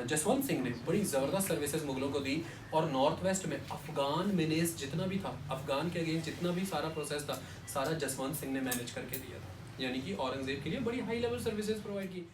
जसवंत सिंह ने बड़ी ज़बरदस्त सर्विसेज मुगलों को दी, और नॉर्थ वेस्ट में अफगान मिनेस जितना भी था, अफगान के अगेंस्ट जितना भी सारा प्रोसेस था, सारा जसवंत सिंह ने मैनेज करके दिया था। यानी कि औरंगजेब के लिए बड़ी हाई लेवल सर्विसेज प्रोवाइड की।